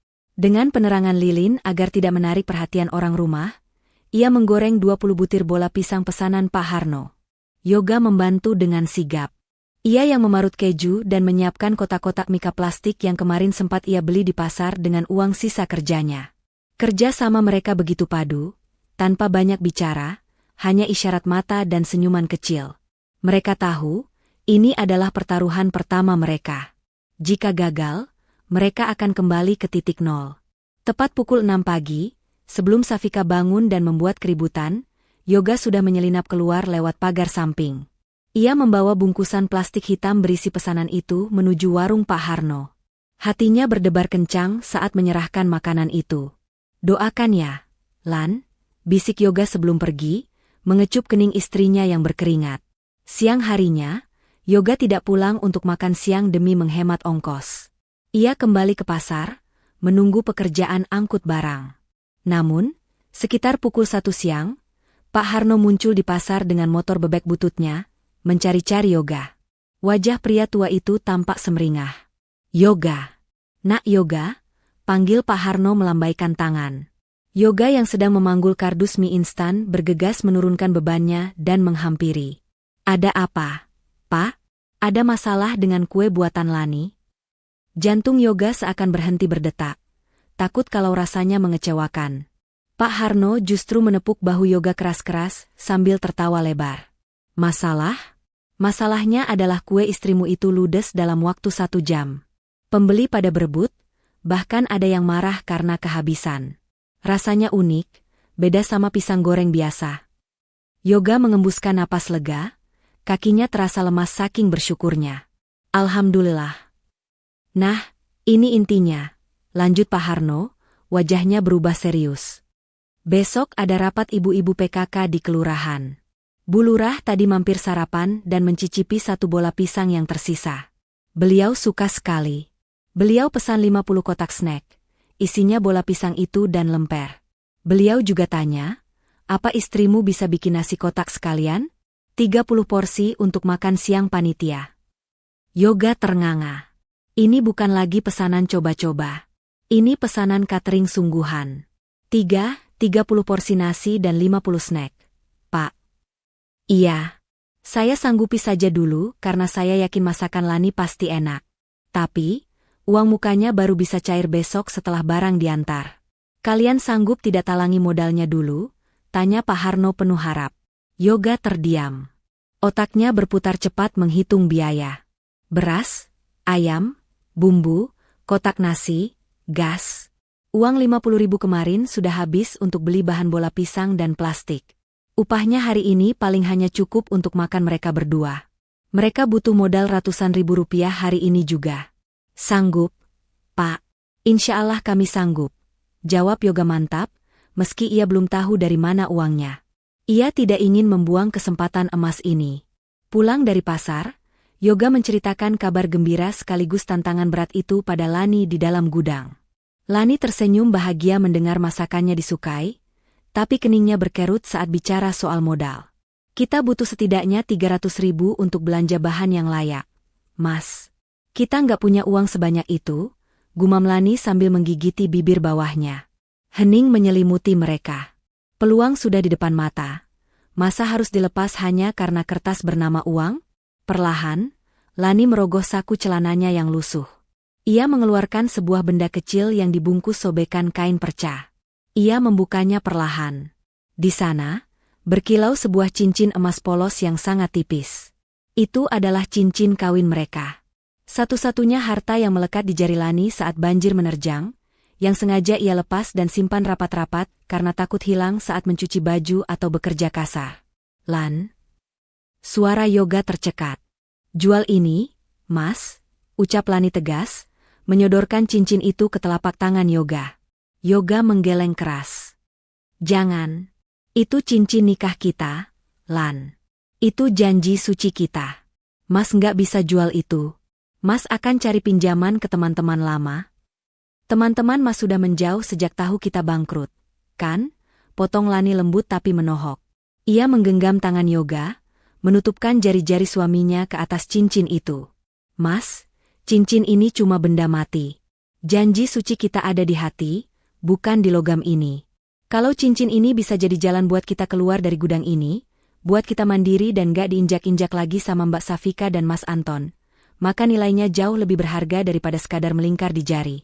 Dengan penerangan lilin agar tidak menarik perhatian orang rumah, ia menggoreng 20 butir bola pisang pesanan Pak Harno. Yoga membantu dengan sigap. Ia yang memarut keju dan menyiapkan kotak-kotak mika plastik yang kemarin sempat ia beli di pasar dengan uang sisa kerjanya. Kerja sama mereka begitu padu, tanpa banyak bicara, hanya isyarat mata dan senyuman kecil. Mereka tahu, ini adalah pertaruhan pertama mereka. Jika gagal, mereka akan kembali ke titik nol. Tepat pukul 6 pagi, sebelum Safika bangun dan membuat keributan, Yoga sudah menyelinap keluar lewat pagar samping. Ia membawa bungkusan plastik hitam berisi pesanan itu menuju warung Pak Harno. Hatinya berdebar kencang saat menyerahkan makanan itu. Doakan ya, Lan, bisik Yoga sebelum pergi, mengecup kening istrinya yang berkeringat. Siang harinya, Yoga tidak pulang untuk makan siang demi menghemat ongkos. Ia kembali ke pasar, menunggu pekerjaan angkut barang. Namun, sekitar pukul 1 siang, Pak Harno muncul di pasar dengan motor bebek bututnya, mencari-cari Yoga. Wajah pria tua itu tampak semeringah. Yoga. Nak Yoga, panggil Pak Harno melambaikan tangan. Yoga yang sedang memanggul kardus mie instan bergegas menurunkan bebannya dan menghampiri. Ada apa, Pak? Ada masalah dengan kue buatan Lani? Jantung Yoga seakan berhenti berdetak. Takut kalau rasanya mengecewakan. Pak Harno justru menepuk bahu Yoga keras-keras sambil tertawa lebar. Masalah? Masalahnya adalah kue istrimu itu ludes dalam waktu 1 jam. Pembeli pada berebut, bahkan ada yang marah karena kehabisan. Rasanya unik, beda sama pisang goreng biasa. Yoga mengembuskan napas lega, kakinya terasa lemas saking bersyukurnya. Alhamdulillah. Nah, ini intinya, lanjut Pak Harno, wajahnya berubah serius. Besok ada rapat ibu-ibu PKK di kelurahan. Bu Lurah tadi mampir sarapan dan mencicipi 1 bola pisang yang tersisa. Beliau suka sekali. Beliau pesan 50 kotak snack. Isinya bola pisang itu dan lemper. Beliau juga tanya, apa istrimu bisa bikin nasi kotak sekalian? 30 porsi untuk makan siang panitia. Yoga ternganga. Ini bukan lagi pesanan coba-coba. Ini pesanan catering sungguhan. 30 porsi nasi dan 50 snack. Pak. Iya. Saya sanggupi saja dulu karena saya yakin masakan Lani pasti enak. Tapi, uang mukanya baru bisa cair besok setelah barang diantar. Kalian sanggup tidak talangi modalnya dulu? Tanya Pak Harno penuh harap. Yoga terdiam. Otaknya berputar cepat menghitung biaya. Beras, ayam, bumbu, kotak nasi, gas. Uang 50.000 kemarin sudah habis untuk beli bahan bola pisang dan plastik. Upahnya hari ini paling hanya cukup untuk makan mereka berdua. Mereka butuh modal ratusan ribu rupiah hari ini juga. Sanggup, Pak. Insya Allah kami sanggup. Jawab Yoga mantap, meski ia belum tahu dari mana uangnya. Ia tidak ingin membuang kesempatan emas ini. Pulang dari pasar, Yoga menceritakan kabar gembira sekaligus tantangan berat itu pada Lani di dalam gudang. Lani tersenyum bahagia mendengar masakannya disukai, tapi keningnya berkerut saat bicara soal modal. Kita butuh setidaknya 300.000 untuk belanja bahan yang layak. Mas, kita nggak punya uang sebanyak itu, gumam Lani sambil menggigiti bibir bawahnya. Hening menyelimuti mereka. Peluang sudah di depan mata. Masa harus dilepas hanya karena kertas bernama uang? Perlahan, Lani merogoh saku celananya yang lusuh. Ia mengeluarkan sebuah benda kecil yang dibungkus sobekan kain perca. Ia membukanya perlahan. Di sana, berkilau sebuah cincin emas polos yang sangat tipis. Itu adalah cincin kawin mereka. Satu-satunya harta yang melekat di jari Lani saat banjir menerjang, yang sengaja ia lepas dan simpan rapat-rapat karena takut hilang saat mencuci baju atau bekerja kasar. Lan. Suara Yoga tercekat. Jual ini, Mas, ucap Lani tegas, menyodorkan cincin itu ke telapak tangan Yoga. Yoga menggeleng keras. Jangan. Itu cincin nikah kita, Lan. Itu janji suci kita. Mas nggak bisa jual itu. Mas akan cari pinjaman ke teman-teman lama. Teman-teman Mas sudah menjauh sejak tahu kita bangkrut. Kan? Potong Lani lembut tapi menohok. Ia menggenggam tangan Yoga, menutupkan jari-jari suaminya ke atas cincin itu. Mas, cincin ini cuma benda mati. Janji suci kita ada di hati, bukan di logam ini. Kalau cincin ini bisa jadi jalan buat kita keluar dari gudang ini, buat kita mandiri dan gak diinjak-injak lagi sama Mbak Safika dan Mas Anton, maka nilainya jauh lebih berharga daripada sekadar melingkar di jari.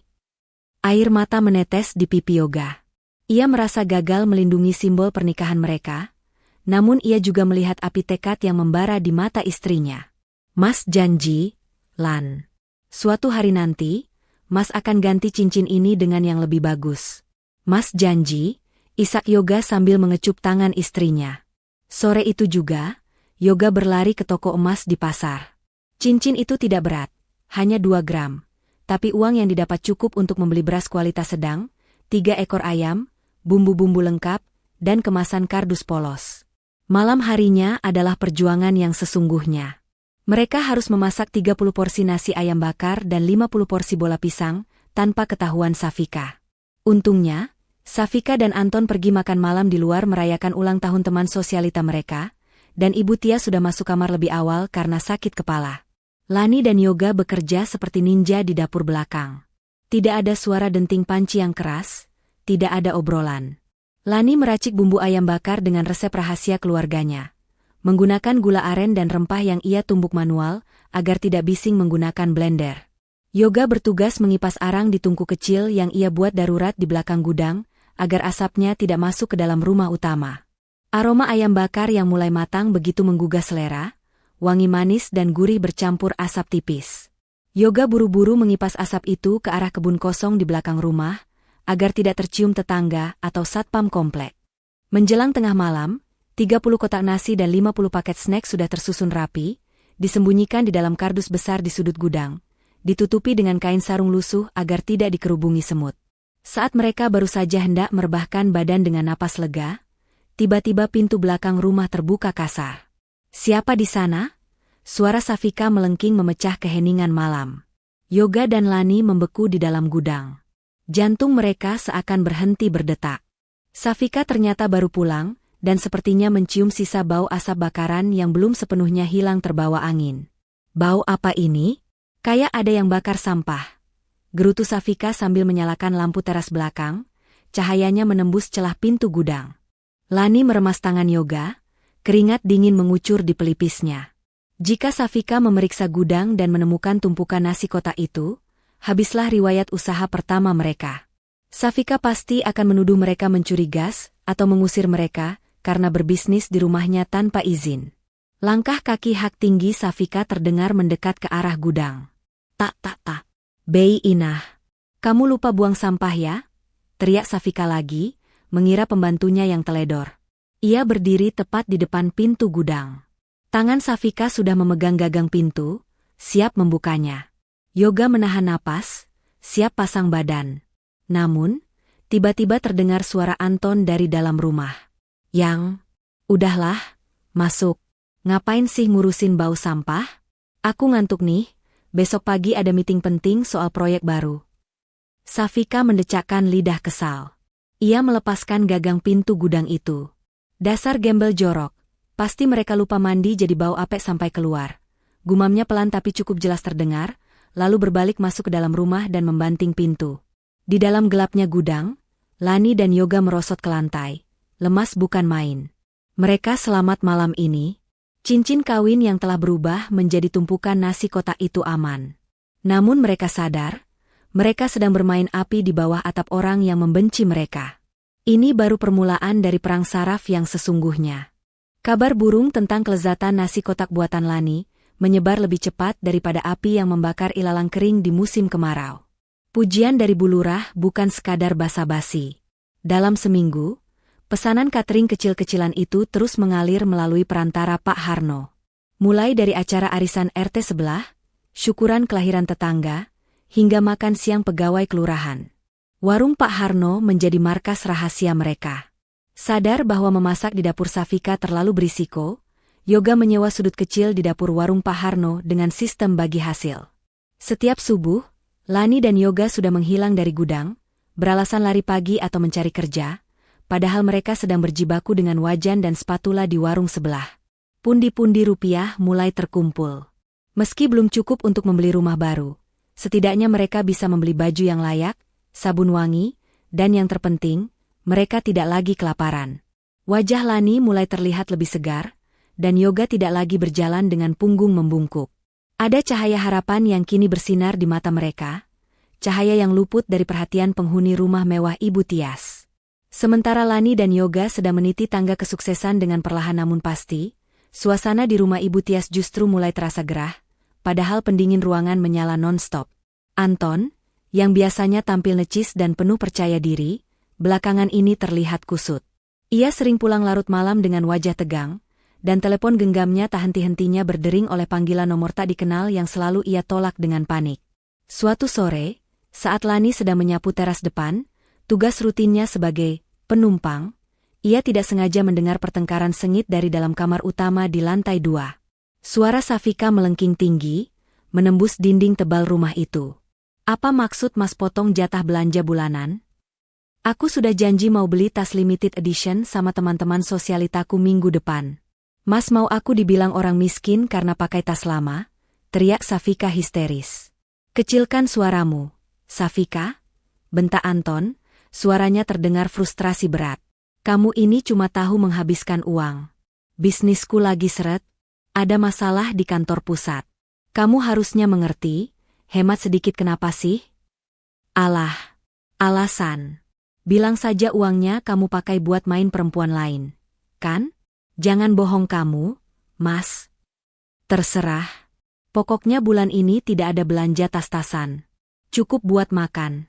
Air mata menetes di pipi Yoga. Ia merasa gagal melindungi simbol pernikahan mereka, namun ia juga melihat api tekad yang membara di mata istrinya. Mas janji, Lan. Suatu hari nanti, Mas akan ganti cincin ini dengan yang lebih bagus. Mas janji, isak Yoga sambil mengecup tangan istrinya. Sore itu juga, Yoga berlari ke toko emas di pasar. Cincin itu tidak berat, hanya 2 gram. Tapi uang yang didapat cukup untuk membeli beras kualitas sedang, 3 ekor ayam, bumbu-bumbu lengkap, dan kemasan kardus polos. Malam harinya adalah perjuangan yang sesungguhnya. Mereka harus memasak 30 porsi nasi ayam bakar dan 50 porsi bola pisang, tanpa ketahuan Safika. Untungnya, Safika dan Anton pergi makan malam di luar merayakan ulang tahun teman sosialita mereka, dan Ibu Tia sudah masuk kamar lebih awal karena sakit kepala. Lani dan Yoga bekerja seperti ninja di dapur belakang. Tidak ada suara denting panci yang keras, tidak ada obrolan. Lani meracik bumbu ayam bakar dengan resep rahasia keluarganya. Menggunakan gula aren dan rempah yang ia tumbuk manual, agar tidak bising menggunakan blender. Yoga bertugas mengipas arang di tungku kecil yang ia buat darurat di belakang gudang, agar asapnya tidak masuk ke dalam rumah utama. Aroma ayam bakar yang mulai matang begitu menggugah selera, wangi manis dan gurih bercampur asap tipis. Yoga buru-buru mengipas asap itu ke arah kebun kosong di belakang rumah, agar tidak tercium tetangga atau satpam komplek. Menjelang tengah malam, 30 kotak nasi dan 50 paket snack sudah tersusun rapi, disembunyikan di dalam kardus besar di sudut gudang, ditutupi dengan kain sarung lusuh agar tidak dikerubungi semut. Saat mereka baru saja hendak merebahkan badan dengan napas lega, tiba-tiba pintu belakang rumah terbuka kasar. "Siapa di sana?" Suara Safika melengking memecah keheningan malam. Yoga dan Lani membeku di dalam gudang. Jantung mereka seakan berhenti berdetak. Safika ternyata baru pulang, dan sepertinya mencium sisa bau asap bakaran yang belum sepenuhnya hilang terbawa angin. "Bau apa ini? Kayak ada yang bakar sampah," gerutu Safika sambil menyalakan lampu teras belakang, cahayanya menembus celah pintu gudang. Lani meremas tangan Yoga, keringat dingin mengucur di pelipisnya. Jika Safika memeriksa gudang dan menemukan tumpukan nasi kotak itu, habislah riwayat usaha pertama mereka. Safika pasti akan menuduh mereka mencuri gas, atau mengusir mereka, karena berbisnis di rumahnya tanpa izin. Langkah kaki hak tinggi Safika terdengar mendekat ke arah gudang. Tak. "Bei Inah, kamu lupa buang sampah ya?" teriak Safika lagi, mengira pembantunya yang teledor. Ia berdiri tepat di depan pintu gudang. Tangan Safika sudah memegang gagang pintu, siap membukanya. Yoga menahan napas, siap pasang badan. Namun, tiba-tiba terdengar suara Anton dari dalam rumah. Udahlah, masuk. Ngapain sih ngurusin bau sampah? Aku ngantuk nih, besok pagi ada meeting penting soal proyek baru." Safika mendecakkan lidah kesal. Ia melepaskan gagang pintu gudang itu. Dasar gembel jorok, pasti mereka lupa mandi jadi bau apek sampai keluar. Gumamnya pelan tapi cukup jelas terdengar, lalu berbalik masuk ke dalam rumah dan membanting pintu. Di dalam gelapnya gudang, Lani dan Yoga merosot ke lantai. Lemas bukan main. Mereka selamat malam ini. Cincin kawin yang telah berubah menjadi tumpukan nasi kotak itu aman. Namun mereka sadar, mereka sedang bermain api di bawah atap orang yang membenci mereka. Ini baru permulaan dari perang saraf yang sesungguhnya. Kabar burung tentang kelezatan nasi kotak buatan Lani menyebar lebih cepat daripada api yang membakar ilalang kering di musim kemarau. Pujian dari Bu Lurah bukan sekadar basa-basi. Dalam seminggu, pesanan catering kecil-kecilan itu terus mengalir melalui perantara Pak Harno. Mulai dari acara arisan RT sebelah, syukuran kelahiran tetangga, hingga makan siang pegawai kelurahan. Warung Pak Harno menjadi markas rahasia mereka. Sadar bahwa memasak di dapur Safika terlalu berisiko, Yoga menyewa sudut kecil di dapur warung Pak Harno dengan sistem bagi hasil. Setiap subuh, Lani dan Yoga sudah menghilang dari gudang, beralasan lari pagi atau mencari kerja, padahal mereka sedang berjibaku dengan wajan dan spatula di warung sebelah. Pundi-pundi rupiah mulai terkumpul. Meski belum cukup untuk membeli rumah baru, setidaknya mereka bisa membeli baju yang layak, sabun wangi, dan yang terpenting, mereka tidak lagi kelaparan. Wajah Lani mulai terlihat lebih segar, dan Yoga tidak lagi berjalan dengan punggung membungkuk. Ada cahaya harapan yang kini bersinar di mata mereka, cahaya yang luput dari perhatian penghuni rumah mewah Ibu Tias. Sementara Lani dan Yoga sedang meniti tangga kesuksesan dengan perlahan namun pasti, suasana di rumah Ibu Tias justru mulai terasa gerah, padahal pendingin ruangan menyala non-stop. Anton, yang biasanya tampil necis dan penuh percaya diri, belakangan ini terlihat kusut. Ia sering pulang larut malam dengan wajah tegang, dan telepon genggamnya tak henti-hentinya berdering oleh panggilan nomor tak dikenal yang selalu ia tolak dengan panik. Suatu sore, saat Lani sedang menyapu teras depan, tugas rutinnya sebagai penumpang, ia tidak sengaja mendengar pertengkaran sengit dari dalam kamar utama di lantai 2. Suara Safika melengking tinggi, menembus dinding tebal rumah itu. "Apa maksud Mas potong jatah belanja bulanan?" Aku sudah janji mau beli tas limited edition sama teman-teman sosialitaku minggu depan. Mas mau aku dibilang orang miskin karena pakai tas lama? Teriak Safika histeris. Kecilkan suaramu, Safika, bentak Anton, suaranya terdengar frustrasi berat. Kamu ini cuma tahu menghabiskan uang. Bisnisku lagi seret, ada masalah di kantor pusat. Kamu harusnya mengerti, hemat sedikit kenapa sih? Alah, alasan. Bilang saja uangnya kamu pakai buat main perempuan lain, kan? Jangan bohong kamu, Mas. Terserah. Pokoknya bulan ini tidak ada belanja tas-tasan. Cukup buat makan.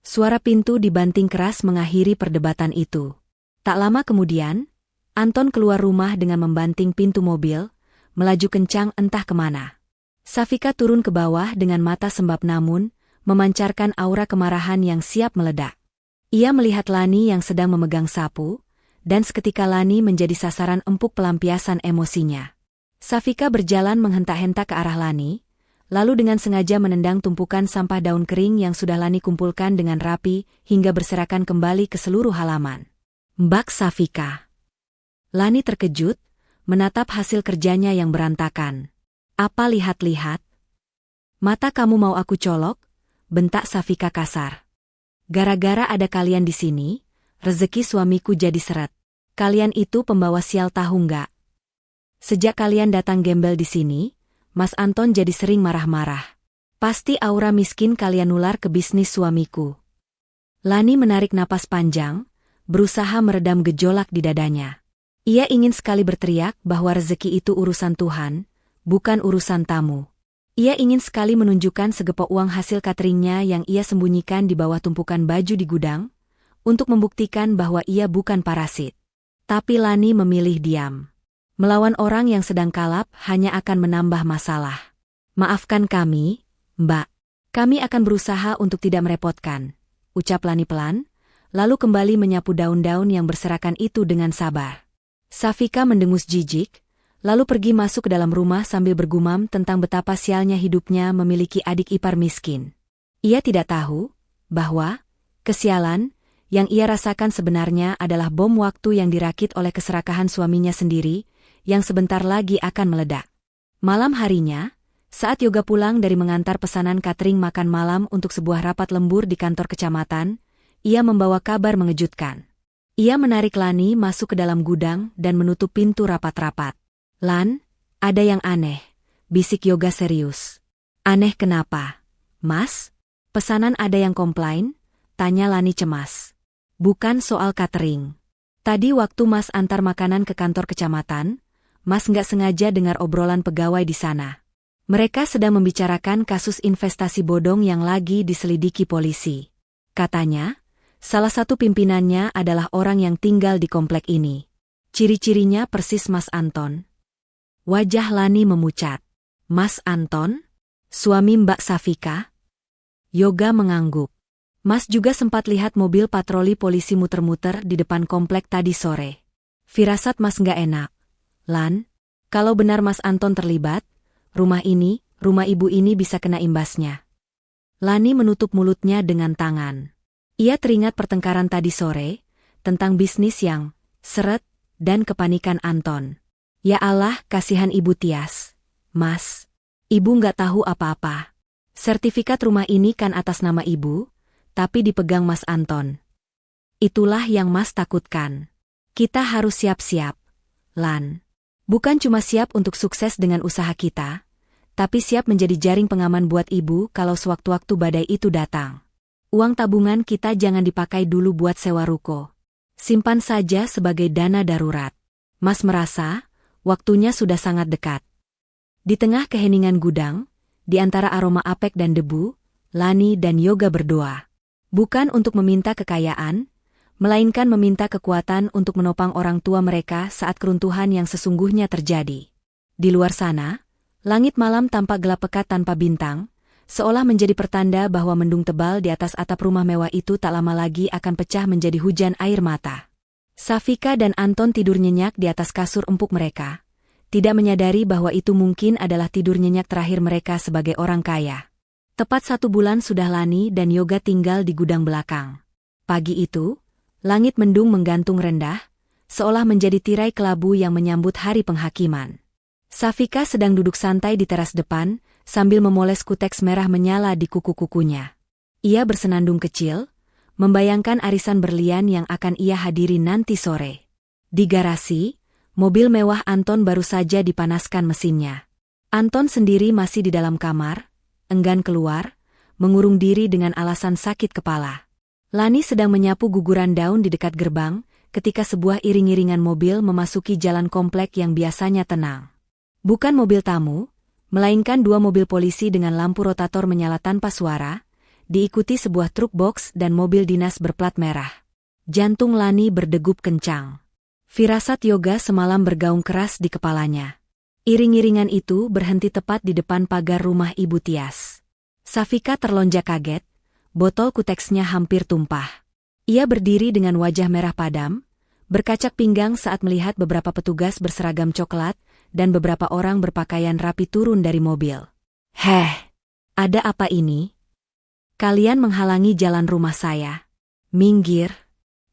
Suara pintu dibanting keras mengakhiri perdebatan itu. Tak lama kemudian, Anton keluar rumah dengan membanting pintu mobil, melaju kencang entah kemana. Safika turun ke bawah dengan mata sembab namun, memancarkan aura kemarahan yang siap meledak. Ia melihat Lani yang sedang memegang sapu, dan seketika Lani menjadi sasaran empuk pelampiasan emosinya. Safika berjalan menghentak-hentak ke arah Lani, lalu dengan sengaja menendang tumpukan sampah daun kering yang sudah Lani kumpulkan dengan rapi hingga berserakan kembali ke seluruh halaman. Mbak Safika. Lani terkejut, menatap hasil kerjanya yang berantakan. Apa lihat-lihat? Mata kamu mau aku colok? Bentak Safika kasar. Gara-gara ada kalian di sini, rezeki suamiku jadi seret. Kalian itu pembawa sial tahu nggak? Sejak kalian datang gembel di sini, Mas Anton jadi sering marah-marah. Pasti aura miskin kalian nular ke bisnis suamiku. Lani menarik napas panjang, berusaha meredam gejolak di dadanya. Ia ingin sekali berteriak bahwa rezeki itu urusan Tuhan, bukan urusan tamu. Ia ingin sekali menunjukkan segepok uang hasil cateringnya yang ia sembunyikan di bawah tumpukan baju di gudang, untuk membuktikan bahwa ia bukan parasit. Tapi Lani memilih diam. Melawan orang yang sedang kalap hanya akan menambah masalah. Maafkan kami, Mbak. Kami akan berusaha untuk tidak merepotkan, ucap Lani pelan, lalu kembali menyapu daun-daun yang berserakan itu dengan sabar. Safika mendengus jijik, lalu pergi masuk ke dalam rumah sambil bergumam tentang betapa sialnya hidupnya memiliki adik ipar miskin. Ia tidak tahu bahwa kesialan yang ia rasakan sebenarnya adalah bom waktu yang dirakit oleh keserakahan suaminya sendiri, yang sebentar lagi akan meledak. Malam harinya, saat Yoga pulang dari mengantar pesanan catering makan malam untuk sebuah rapat lembur di kantor kecamatan, ia membawa kabar mengejutkan. Ia menarik Lani masuk ke dalam gudang dan menutup pintu rapat-rapat. Lan, ada yang aneh, bisik Yoga serius. Aneh kenapa? Mas, pesanan ada yang komplain? Tanya Lani cemas. Bukan soal catering. Tadi waktu Mas antar makanan ke kantor kecamatan, Mas nggak sengaja dengar obrolan pegawai di sana. Mereka sedang membicarakan kasus investasi bodong yang lagi diselidiki polisi. Katanya, salah satu pimpinannya adalah orang yang tinggal di komplek ini. Ciri-cirinya persis Mas Anton. Wajah Lani memucat. Mas Anton? Suami Mbak Safika? Yoga mengangguk. Mas juga sempat lihat mobil patroli polisi muter-muter di depan komplek tadi sore. Firasat Mas nggak enak. Lan, kalau benar Mas Anton terlibat, rumah ibu ini bisa kena imbasnya. Lani menutup mulutnya dengan tangan. Ia teringat pertengkaran tadi sore, tentang bisnis yang seret dan kepanikan Anton. Ya Allah, kasihan Ibu Tias. Mas, Ibu nggak tahu apa-apa. Sertifikat rumah ini kan atas nama Ibu, tapi dipegang Mas Anton. Itulah yang Mas takutkan. Kita harus siap-siap, Lan. Bukan cuma siap untuk sukses dengan usaha kita, tapi siap menjadi jaring pengaman buat Ibu kalau sewaktu-waktu badai itu datang. Uang tabungan kita jangan dipakai dulu buat sewa ruko. Simpan saja sebagai dana darurat. Mas merasa waktunya sudah sangat dekat. Di tengah keheningan gudang, di antara aroma apek dan debu, Lani dan Yoga berdoa. Bukan untuk meminta kekayaan, melainkan meminta kekuatan untuk menopang orang tua mereka saat keruntuhan yang sesungguhnya terjadi. Di luar sana, langit malam tampak gelap pekat tanpa bintang, seolah menjadi pertanda bahwa mendung tebal di atas atap rumah mewah itu tak lama lagi akan pecah menjadi hujan air mata. Safika dan Anton tidur nyenyak di atas kasur empuk mereka, tidak menyadari bahwa itu mungkin adalah tidur nyenyak terakhir mereka sebagai orang kaya. Tepat 1 bulan sudah Lani dan Yoga tinggal di gudang belakang. Pagi itu, langit mendung menggantung rendah, seolah menjadi tirai kelabu yang menyambut hari penghakiman. Safika sedang duduk santai di teras depan, sambil memoles kuteks merah menyala di kuku-kukunya. Ia bersenandung kecil, membayangkan arisan berlian yang akan ia hadiri nanti sore. Di garasi, mobil mewah Anton baru saja dipanaskan mesinnya. Anton sendiri masih di dalam kamar, enggan keluar, mengurung diri dengan alasan sakit kepala. Lani sedang menyapu guguran daun di dekat gerbang, ketika sebuah iring-iringan mobil memasuki jalan komplek yang biasanya tenang. Bukan mobil tamu, melainkan dua mobil polisi dengan lampu rotator menyala tanpa suara, diikuti sebuah truk box dan mobil dinas berplat merah. Jantung Lani berdegup kencang. Firasat yoga semalam bergaung keras di kepalanya. Iring-iringan itu berhenti tepat di depan pagar rumah Ibu Tias. Safika terlonjak kaget, botol kuteksnya hampir tumpah. Ia berdiri dengan wajah merah padam, berkacak pinggang saat melihat beberapa petugas berseragam coklat dan beberapa orang berpakaian rapi turun dari mobil. "Heh, ada apa ini? Kalian menghalangi jalan rumah saya. Minggir.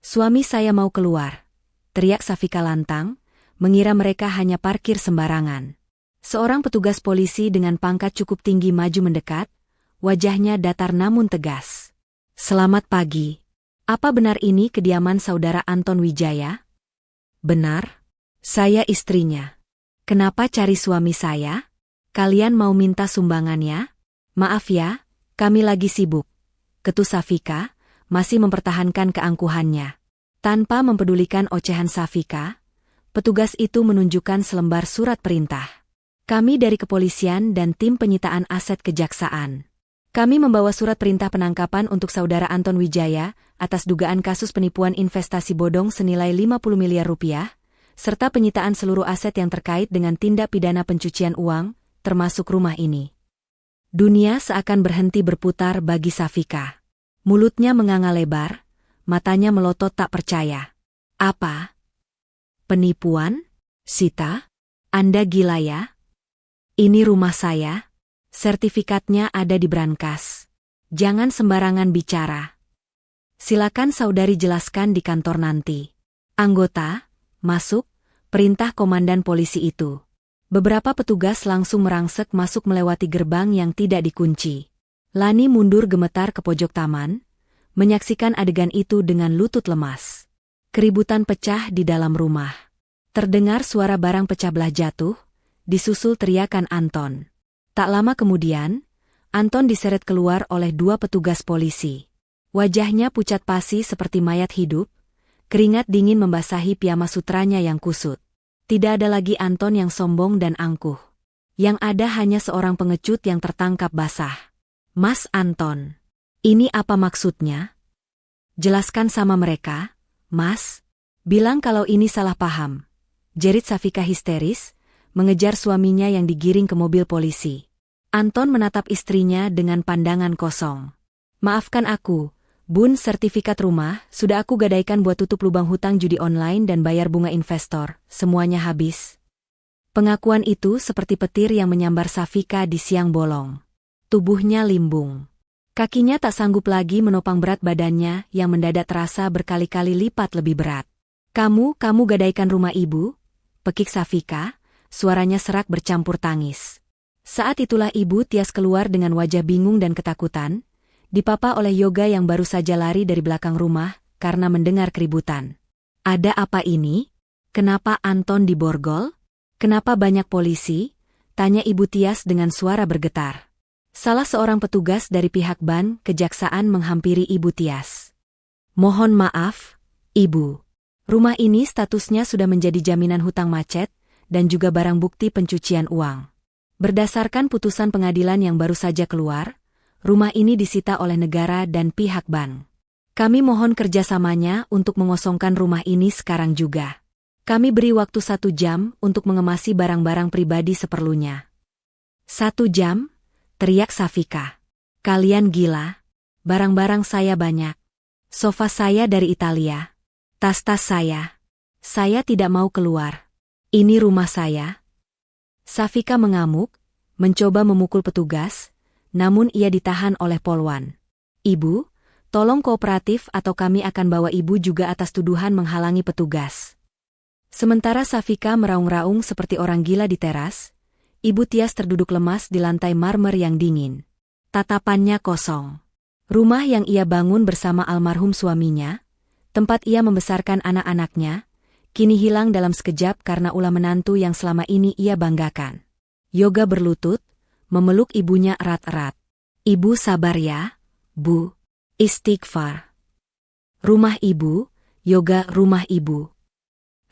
Suami saya mau keluar," teriak Safika lantang, mengira mereka hanya parkir sembarangan. Seorang petugas polisi dengan pangkat cukup tinggi maju mendekat, wajahnya datar namun tegas. "Selamat pagi. Apa benar ini kediaman saudara Anton Wijaya?" "Benar. Saya istrinya." "Kenapa cari suami saya? Kalian mau minta sumbangannya?" "Maaf ya, kami lagi sibuk," ketus Safika, masih mempertahankan keangkuhannya. Tanpa mempedulikan ocehan Safika, petugas itu menunjukkan selembar surat perintah. "Kami dari kepolisian dan tim penyitaan aset kejaksaan. Kami membawa surat perintah penangkapan untuk saudara Anton Wijaya atas dugaan kasus penipuan investasi bodong senilai 50 miliar rupiah, serta penyitaan seluruh aset yang terkait dengan tindak pidana pencucian uang, termasuk rumah ini." Dunia seakan berhenti berputar bagi Safika. Mulutnya menganga lebar, matanya melotot tak percaya. "Apa? Penipuan? Sita? Anda gila ya? Ini rumah saya. Sertifikatnya ada di brankas. Jangan sembarangan bicara. Silakan saudari jelaskan di kantor nanti." "Anggota, masuk," perintah komandan polisi itu. Beberapa petugas langsung merangsek masuk melewati gerbang yang tidak dikunci. Lani mundur gemetar ke pojok taman, menyaksikan adegan itu dengan lutut lemas. Keributan pecah di dalam rumah. Terdengar suara barang pecah belah jatuh, disusul teriakan Anton. Tak lama kemudian, Anton diseret keluar oleh dua petugas polisi. Wajahnya pucat pasi seperti mayat hidup, keringat dingin membasahi piyama sutranya yang kusut. Tidak ada lagi Anton yang sombong dan angkuh. Yang ada hanya seorang pengecut yang tertangkap basah. "Mas Anton, ini apa maksudnya? Jelaskan sama mereka, Mas. Bilang kalau ini salah paham," jerit Safika histeris, mengejar suaminya yang digiring ke mobil polisi. Anton menatap istrinya dengan pandangan kosong. "Maafkan aku, Bun, sertifikat rumah sudah aku gadaikan buat tutup lubang hutang judi online dan bayar bunga investor, semuanya habis." Pengakuan itu seperti petir yang menyambar Safika di siang bolong. Tubuhnya limbung. Kakinya tak sanggup lagi menopang berat badannya yang mendadak terasa berkali-kali lipat lebih berat. Kamu gadaikan rumah ibu?" pekik Safika, suaranya serak bercampur tangis. Saat itulah Ibu Tias keluar dengan wajah bingung dan ketakutan, dipapa oleh Yoga yang baru saja lari dari belakang rumah karena mendengar keributan. "Ada apa ini? Kenapa Anton diborgol? Kenapa banyak polisi?" tanya Ibu Tias dengan suara bergetar. Salah seorang petugas dari pihak ban kejaksaan menghampiri Ibu Tias. "Mohon maaf, Ibu. Rumah ini statusnya sudah menjadi jaminan hutang macet dan juga barang bukti pencucian uang. Berdasarkan putusan pengadilan yang baru saja keluar, rumah ini disita oleh negara dan pihak bank. Kami mohon kerjasamanya untuk mengosongkan rumah ini sekarang juga. Kami beri waktu 1 jam untuk mengemasi barang-barang pribadi seperlunya." "1 jam?" teriak Safika. "Kalian gila? Barang-barang saya banyak. Sofa saya dari Italia. Tas-tas saya. Saya tidak mau keluar. Ini rumah saya." Safika mengamuk, mencoba memukul petugas, namun ia ditahan oleh Polwan. "Ibu, Tolong kooperatif atau kami akan bawa ibu juga atas tuduhan menghalangi petugas. Sementara Safika meraung-raung seperti orang gila di teras, Ibu Tias terduduk lemas di lantai marmer yang dingin. Tatapannya kosong. Rumah yang ia bangun bersama almarhum suaminya, tempat ia membesarkan anak-anaknya, kini hilang dalam sekejap karena ulah menantu yang selama ini ia banggakan. Yoga berlutut, memeluk ibunya erat-erat. Ibu sabar ya, Bu. Istighfar. Rumah ibu, Yoga rumah ibu.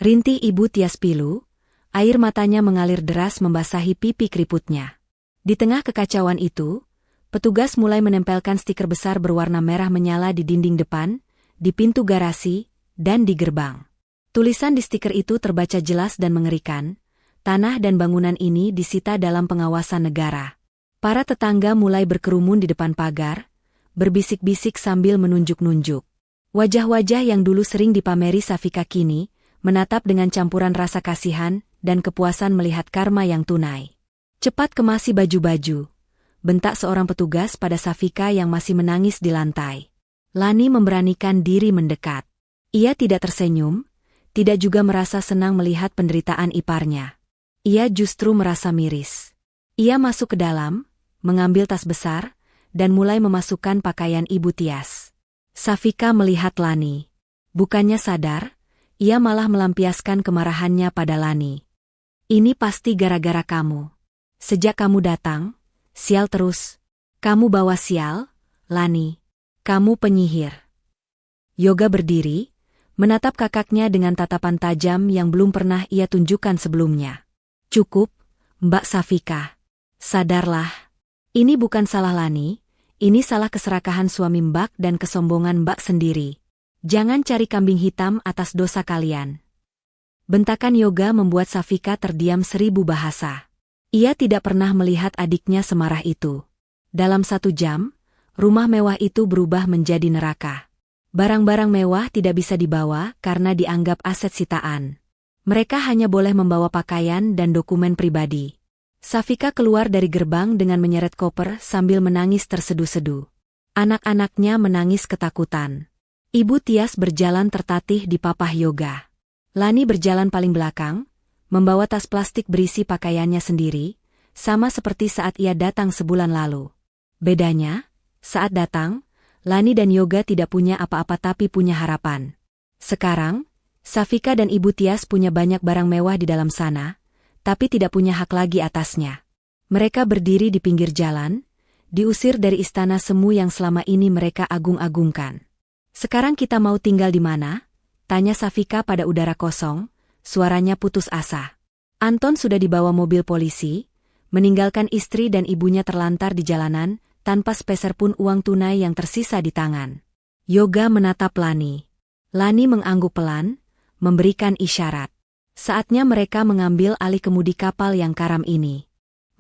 Rintih Ibu Tias pilu, air matanya mengalir deras membasahi pipi keriputnya. Di tengah kekacauan itu, petugas mulai menempelkan stiker besar berwarna merah menyala di dinding depan, di pintu garasi, dan di gerbang. Tulisan di stiker itu terbaca jelas dan mengerikan, tanah dan bangunan ini disita dalam pengawasan negara. Para tetangga mulai berkerumun di depan pagar, berbisik-bisik sambil menunjuk-nunjuk. Wajah-wajah yang dulu sering dipameri Safika kini, menatap dengan campuran rasa kasihan dan kepuasan melihat karma yang tunai. Cepat kemasi baju-baju, bentak seorang petugas pada Safika yang masih menangis di lantai. Lani memberanikan diri mendekat. Ia tidak tersenyum, tidak juga merasa senang melihat penderitaan iparnya. Ia justru merasa miris. Ia masuk ke dalam, mengambil tas besar, dan mulai memasukkan pakaian Ibu Tias. Safika melihat Lani. Bukannya sadar, ia malah melampiaskan kemarahannya pada Lani. Ini pasti gara-gara kamu. Sejak kamu datang, sial terus. Kamu bawa sial, Lani. Kamu penyihir. Yoga berdiri, menatap kakaknya dengan tatapan tajam yang belum pernah ia tunjukkan sebelumnya. Cukup, Mbak Safika. Sadarlah. Ini bukan salah Lani, ini salah keserakahan suami Mbak dan kesombongan Mbak sendiri. Jangan cari kambing hitam atas dosa kalian. Bentakan Yoga membuat Safika terdiam 1000 bahasa. Ia tidak pernah melihat adiknya semarah itu. Dalam 1 jam, rumah mewah itu berubah menjadi neraka. Barang-barang mewah tidak bisa dibawa karena dianggap aset sitaan. Mereka hanya boleh membawa pakaian dan dokumen pribadi. Safika keluar dari gerbang dengan menyeret koper sambil menangis terseduh-seduh. Anak-anaknya menangis ketakutan. Ibu Tias berjalan tertatih di papah Yoga. Lani berjalan paling belakang, membawa tas plastik berisi pakaiannya sendiri, sama seperti saat ia datang sebulan lalu. Bedanya, saat datang, Lani dan Yoga tidak punya apa-apa tapi punya harapan. Sekarang, Safika dan Ibu Tias punya banyak barang mewah di dalam sana, tapi tidak punya hak lagi atasnya. Mereka berdiri di pinggir jalan, diusir dari istana semu yang selama ini mereka agung-agungkan. Sekarang kita mau tinggal di mana? Tanya Safika pada udara kosong, suaranya putus asa. Anton sudah dibawa mobil polisi, meninggalkan istri dan ibunya terlantar di jalanan, tanpa sepeser pun uang tunai yang tersisa di tangan. Yoga menatap Lani. Lani mengangguk pelan, memberikan isyarat. Saatnya mereka mengambil alih kemudi kapal yang karam ini.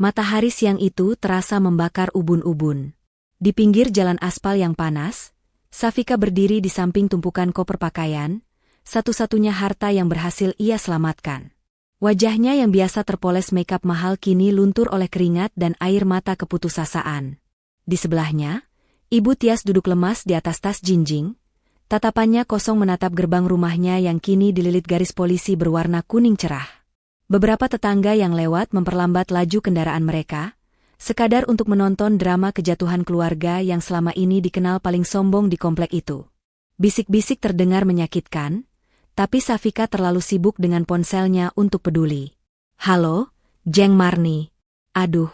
Matahari siang itu terasa membakar ubun-ubun. Di pinggir jalan aspal yang panas, Safika berdiri di samping tumpukan koper pakaian, satu-satunya harta yang berhasil ia selamatkan. Wajahnya yang biasa terpoles makeup mahal kini luntur oleh keringat dan air mata keputusasaan. Di sebelahnya, Ibu Tias duduk lemas di atas tas jinjing, tatapannya kosong menatap gerbang rumahnya yang kini dililit garis polisi berwarna kuning cerah. Beberapa tetangga yang lewat memperlambat laju kendaraan mereka, sekadar untuk menonton drama kejatuhan keluarga yang selama ini dikenal paling sombong di komplek itu. Bisik-bisik terdengar menyakitkan, tapi Safika terlalu sibuk dengan ponselnya untuk peduli. Halo, Jeng Marni. Aduh,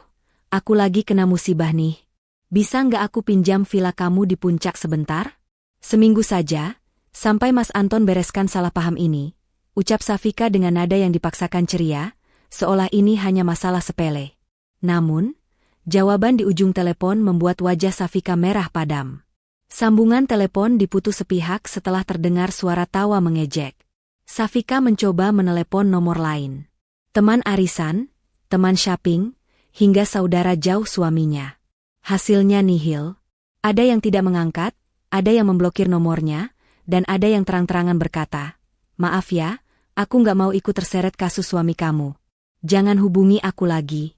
aku lagi kena musibah nih. Bisa nggak aku pinjam villa kamu di puncak sebentar? Seminggu saja, sampai Mas Anton bereskan salah paham ini, ucap Safika dengan nada yang dipaksakan ceria, seolah ini hanya masalah sepele. Namun, jawaban di ujung telepon membuat wajah Safika merah padam. Sambungan telepon diputus sepihak setelah terdengar suara tawa mengejek. Safika mencoba menelepon nomor lain. Teman arisan, teman shopping, hingga saudara jauh suaminya. Hasilnya nihil. Ada yang tidak mengangkat, ada yang memblokir nomornya, dan ada yang terang-terangan berkata, "Maaf ya, aku nggak mau ikut terseret kasus suami kamu. Jangan hubungi aku lagi."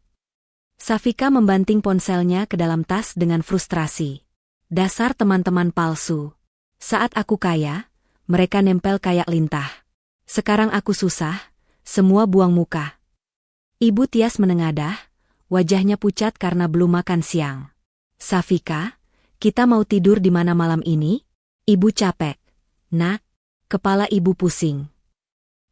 Safika membanting ponselnya ke dalam tas dengan frustrasi. Dasar teman-teman palsu. Saat aku kaya, mereka nempel kayak lintah. Sekarang aku susah, semua buang muka. Ibu Tias menengadah, wajahnya pucat karena belum makan siang. Safika, kita mau tidur di mana malam ini? Ibu capek. Nak, kepala ibu pusing.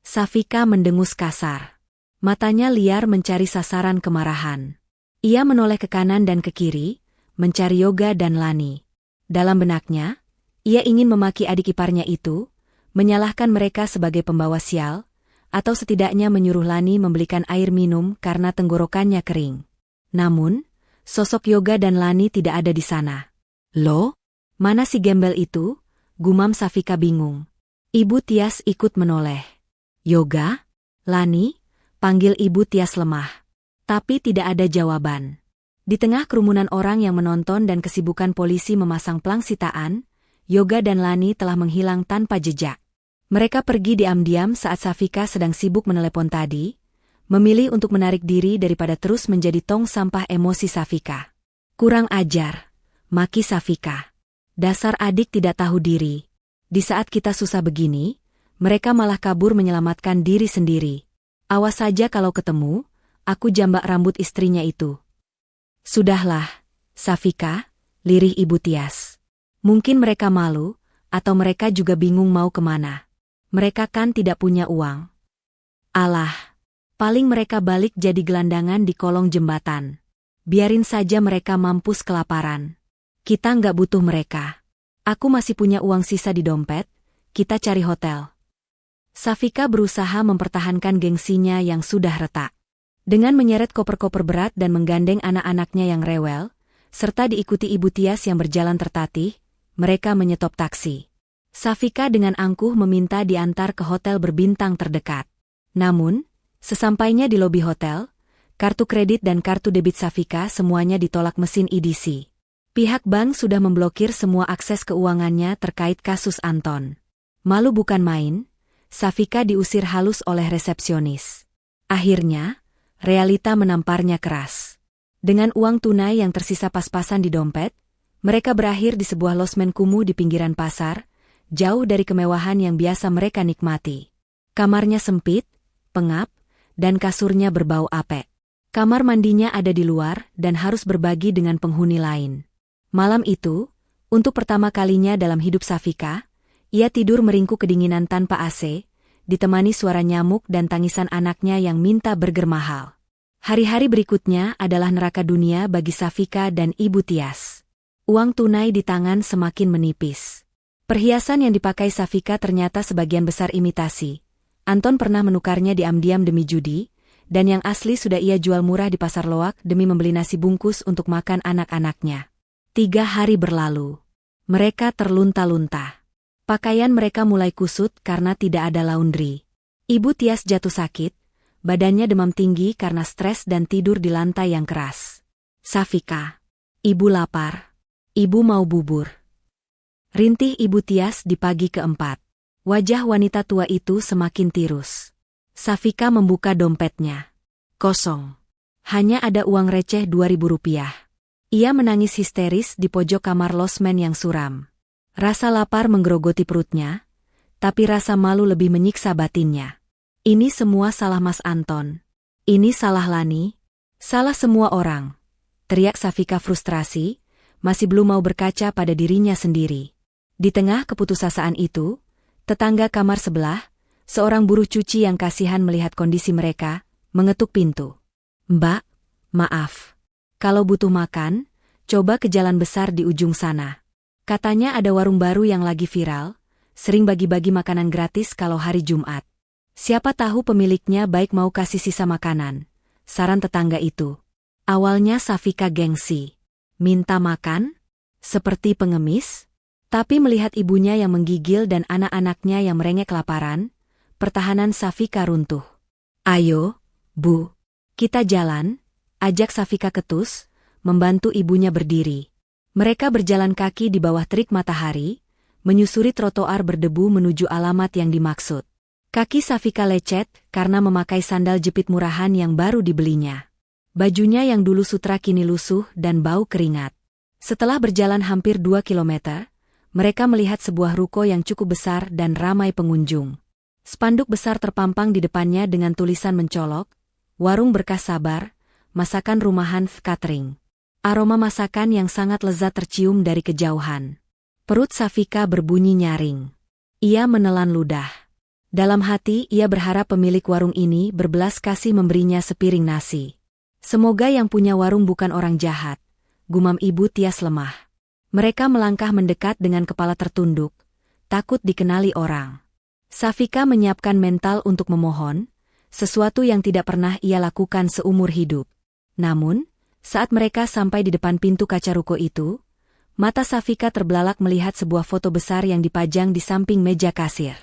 Safika mendengus kasar. Matanya liar mencari sasaran kemarahan. Ia menoleh ke kanan dan ke kiri, mencari Yoga dan Lani. Dalam benaknya, ia ingin memaki adik iparnya itu, menyalahkan mereka sebagai pembawa sial, atau setidaknya menyuruh Lani membelikan air minum karena tenggorokannya kering. Namun, sosok Yoga dan Lani tidak ada di sana. Loh, mana si gembel itu? Gumam Safika bingung. Ibu Tias ikut menoleh. Yoga? Lani? Panggil Ibu Tias lemah. Tapi tidak ada jawaban. Di tengah kerumunan orang yang menonton dan kesibukan polisi memasang plang sitaan, Yoga dan Lani telah menghilang tanpa jejak. Mereka pergi diam-diam saat Safika sedang sibuk menelepon tadi, memilih untuk menarik diri daripada terus menjadi tong sampah emosi Safika. Kurang ajar, maki Safika. Dasar adik tidak tahu diri. Di saat kita susah begini, mereka malah kabur menyelamatkan diri sendiri. Awas saja kalau ketemu, aku jambak rambut istrinya itu. Sudahlah, Safika, lirih Ibu Tias. Mungkin mereka malu, atau mereka juga bingung mau kemana. Mereka kan tidak punya uang. Alah, paling mereka balik jadi gelandangan di kolong jembatan. Biarin saja mereka mampus kelaparan. Kita nggak butuh mereka. Aku masih punya uang sisa di dompet, kita cari hotel. Safika berusaha mempertahankan gengsinya yang sudah retak. Dengan menyeret koper-koper berat dan menggandeng anak-anaknya yang rewel, serta diikuti Ibu Tias yang berjalan tertatih, mereka menyetop taksi. Safika dengan angkuh meminta diantar ke hotel berbintang terdekat. Namun, sesampainya di lobi hotel, kartu kredit dan kartu debit Safika semuanya ditolak mesin EDC. Pihak bank sudah memblokir semua akses keuangannya terkait kasus Anton. Malu bukan main, Safika diusir halus oleh resepsionis. Akhirnya, realita menamparnya keras. Dengan uang tunai yang tersisa pas-pasan di dompet, mereka berakhir di sebuah losmen kumuh di pinggiran pasar, jauh dari kemewahan yang biasa mereka nikmati. Kamarnya sempit, pengap, dan kasurnya berbau apek. Kamar mandinya ada di luar dan harus berbagi dengan penghuni lain. Malam itu, untuk pertama kalinya dalam hidup Safika, ia tidur meringkuk kedinginan tanpa AC, ditemani suara nyamuk dan tangisan anaknya yang minta burger mahal. Hari-hari berikutnya adalah neraka dunia bagi Safika dan Ibu Tias. Uang tunai di tangan semakin menipis. Perhiasan yang dipakai Safika ternyata sebagian besar imitasi. Anton pernah menukarnya diam-diam demi judi, dan yang asli sudah ia jual murah di pasar loak demi membeli nasi bungkus untuk makan anak-anaknya. 3 hari berlalu. Mereka terlunta-lunta. Pakaian mereka mulai kusut karena tidak ada laundry. Ibu Tias jatuh sakit, badannya demam tinggi karena stres dan tidur di lantai yang keras. Safika, ibu lapar. Ibu mau bubur. Rintih Ibu Tias di pagi keempat. Wajah wanita tua itu semakin tirus. Safika membuka dompetnya. Kosong. Hanya ada uang receh 2.000 rupiah. Ia menangis histeris di pojok kamar losmen yang suram. Rasa lapar menggerogoti perutnya, tapi rasa malu lebih menyiksa batinnya. Ini semua salah Mas Anton. Ini salah Lani. Salah semua orang. Teriak Safika frustrasi, masih belum mau berkaca pada dirinya sendiri. Di tengah keputusasaan itu, tetangga kamar sebelah, seorang buruh cuci yang kasihan melihat kondisi mereka, mengetuk pintu. Mbak, maaf. Kalau butuh makan, coba ke jalan besar di ujung sana. Katanya ada warung baru yang lagi viral, sering bagi-bagi makanan gratis kalau hari Jumat. Siapa tahu pemiliknya baik mau kasih sisa makanan, saran tetangga itu. Awalnya Safika gengsi. Minta makan? Seperti pengemis? Tapi melihat ibunya yang menggigil dan anak-anaknya yang merengek kelaparan, pertahanan Safika runtuh. Ayo, Bu, kita jalan, ajak Safika ketus, membantu ibunya berdiri. Mereka berjalan kaki di bawah terik matahari, menyusuri trotoar berdebu menuju alamat yang dimaksud. Kaki Safika lecet karena memakai sandal jepit murahan yang baru dibelinya. Bajunya yang dulu sutra kini lusuh dan bau keringat. Setelah berjalan hampir 2 kilometer, mereka melihat sebuah ruko yang cukup besar dan ramai pengunjung. Spanduk besar terpampang di depannya dengan tulisan mencolok, "Warung Berkah Sabar, Masakan Rumahan Catering." Aroma masakan yang sangat lezat tercium dari kejauhan. Perut Safika berbunyi nyaring. Ia menelan ludah. Dalam hati ia berharap pemilik warung ini berbelas kasih memberinya sepiring nasi. Semoga yang punya warung bukan orang jahat, gumam Ibu Tias lemah. Mereka melangkah mendekat dengan kepala tertunduk, takut dikenali orang. Safika menyiapkan mental untuk memohon, sesuatu yang tidak pernah ia lakukan seumur hidup. Namun, saat mereka sampai di depan pintu kaca ruko itu, mata Safika terbelalak melihat sebuah foto besar yang dipajang di samping meja kasir.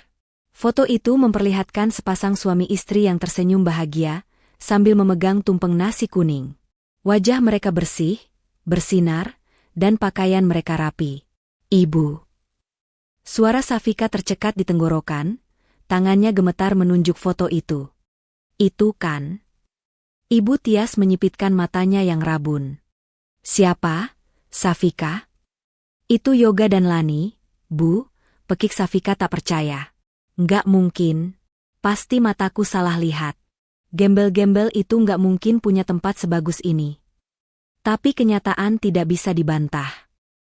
Foto itu memperlihatkan sepasang suami istri yang tersenyum bahagia, sambil memegang tumpeng nasi kuning. Wajah mereka bersih, bersinar, dan pakaian mereka rapi. "Ibu." Suara Safika tercekat di tenggorokan, tangannya gemetar menunjuk foto itu. "Itu kan?" Ibu Tias menyipitkan matanya yang rabun. "Siapa, Safika?" "Itu Yoga dan Lani, Bu," pekik Safika tak percaya. "Nggak mungkin. Pasti mataku salah lihat. Gembel-gembel itu nggak mungkin punya tempat sebagus ini." Tapi kenyataan tidak bisa dibantah.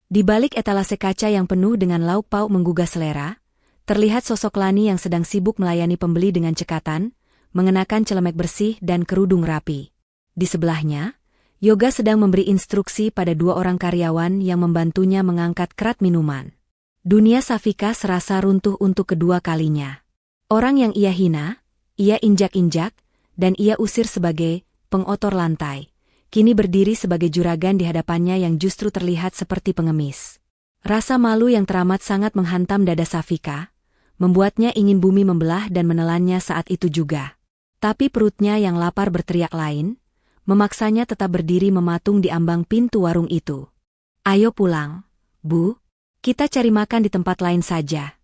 Di balik etalase kaca yang penuh dengan lauk pauk menggugah selera, terlihat sosok Lani yang sedang sibuk melayani pembeli dengan cekatan, mengenakan celemek bersih dan kerudung rapi. Di sebelahnya, Yoga sedang memberi instruksi pada 2 orang karyawan yang membantunya mengangkat kerat minuman. Dunia Safika serasa runtuh untuk kedua kalinya. Orang yang ia hina, ia injak-injak, dan ia usir sebagai pengotor lantai, kini berdiri sebagai juragan di hadapannya yang justru terlihat seperti pengemis. Rasa malu yang teramat sangat menghantam dada Safika, membuatnya ingin bumi membelah dan menelannya saat itu juga. Tapi perutnya yang lapar berteriak lain, memaksanya tetap berdiri mematung di ambang pintu warung itu. "Ayo pulang, Bu. Kita cari makan di tempat lain saja,"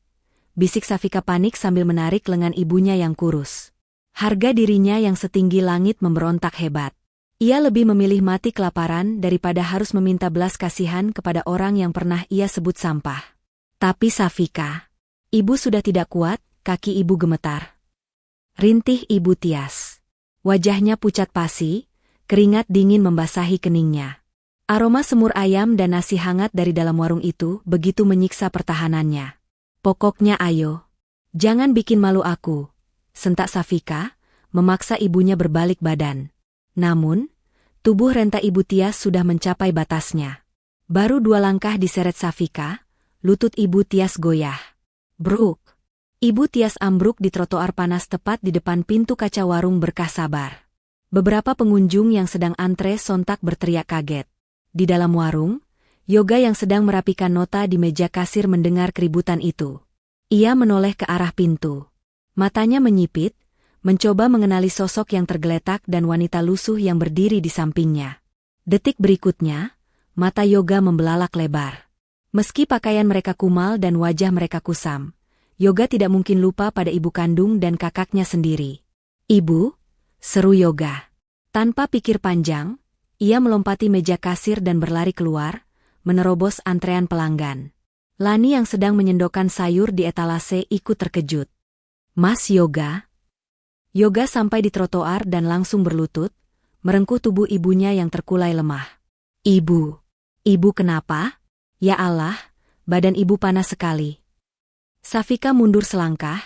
bisik Safika panik sambil menarik lengan ibunya yang kurus. Harga dirinya yang setinggi langit memberontak hebat. Ia lebih memilih mati kelaparan daripada harus meminta belas kasihan kepada orang yang pernah ia sebut sampah. Tapi Safika, ibu sudah tidak kuat, kaki ibu gemetar. Rintih Ibu Tias. Wajahnya pucat pasi, keringat dingin membasahi keningnya. Aroma semur ayam dan nasi hangat dari dalam warung itu begitu menyiksa pertahanannya. "Pokoknya ayo. Jangan bikin malu aku," sentak Safika, memaksa ibunya berbalik badan. Namun, tubuh renta Ibu Tias sudah mencapai batasnya. Baru 2 langkah diseret Safika, lutut Ibu Tias goyah. Bruk! Ibu Tias ambruk di trotoar panas tepat di depan pintu kaca warung Berkah Sabar. Beberapa pengunjung yang sedang antre sontak berteriak kaget. Di dalam warung, Yoga yang sedang merapikan nota di meja kasir mendengar keributan itu. Ia menoleh ke arah pintu. Matanya menyipit, mencoba mengenali sosok yang tergeletak dan wanita lusuh yang berdiri di sampingnya. Detik berikutnya, mata Yoga membelalak lebar. Meski pakaian mereka kumal dan wajah mereka kusam, Yoga tidak mungkin lupa pada ibu kandung dan kakaknya sendiri. "Ibu," seru Yoga. Tanpa pikir panjang, ia melompati meja kasir dan berlari keluar, menerobos antrean pelanggan. Lani yang sedang menyendokkan sayur di etalase ikut terkejut. "Mas Yoga?" Yoga sampai di trotoar dan langsung berlutut, merengkuh tubuh ibunya yang terkulai lemah. "Ibu, ibu kenapa? Ya Allah, badan ibu panas sekali." Safika mundur selangkah,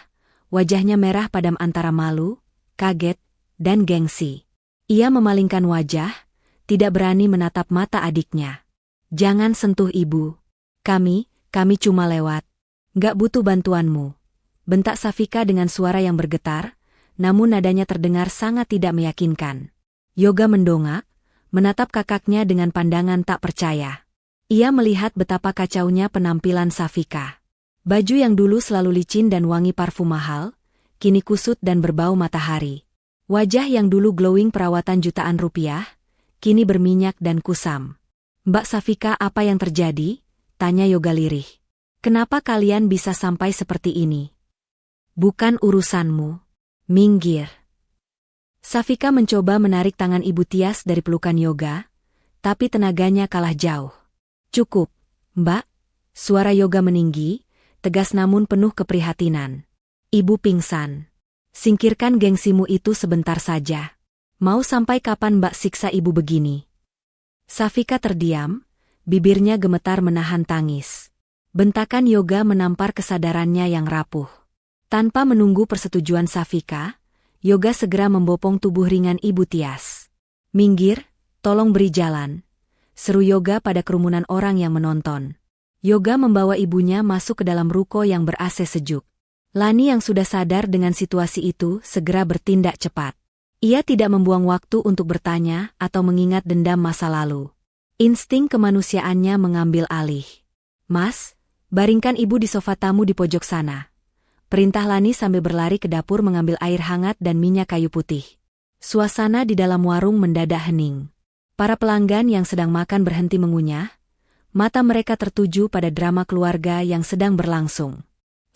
wajahnya merah padam antara malu, kaget, dan gengsi. Ia memalingkan wajah, tidak berani menatap mata adiknya. "Jangan sentuh ibu. Kami cuma lewat. Gak butuh bantuanmu," bentak Safika dengan suara yang bergetar, namun nadanya terdengar sangat tidak meyakinkan. Yoga mendongak, menatap kakaknya dengan pandangan tak percaya. Ia melihat betapa kacaunya penampilan Safika. Baju yang dulu selalu licin dan wangi parfum mahal, kini kusut dan berbau matahari. Wajah yang dulu glowing perawatan jutaan rupiah, kini berminyak dan kusam. "Mbak Safika, apa yang terjadi?" tanya Yoga lirih. "Kenapa kalian bisa sampai seperti ini?" "Bukan urusanmu. Minggir." Safika mencoba menarik tangan Ibu Tias dari pelukan Yoga, tapi tenaganya kalah jauh. Cukup, Mbak. Suara Yoga meninggi, tegas namun penuh keprihatinan. Ibu pingsan. Singkirkan gengsimu itu sebentar saja. Mau sampai kapan Mbak siksa ibu begini? Safika terdiam, bibirnya gemetar menahan tangis. Bentakan Yoga menampar kesadarannya yang rapuh. Tanpa menunggu persetujuan Safika, Yoga segera membopong tubuh ringan Ibu Tias. Minggir, tolong beri jalan. Seru Yoga pada kerumunan orang yang menonton. Yoga membawa ibunya masuk ke dalam ruko yang ber-AC sejuk. Lani yang sudah sadar dengan situasi itu segera bertindak cepat. Ia tidak membuang waktu untuk bertanya atau mengingat dendam masa lalu. Insting kemanusiaannya mengambil alih. Mas, baringkan ibu di sofa tamu di pojok sana. Perintah Lani sambil berlari ke dapur mengambil air hangat dan minyak kayu putih. Suasana di dalam warung mendadak hening. Para pelanggan yang sedang makan berhenti mengunyah, mata mereka tertuju pada drama keluarga yang sedang berlangsung.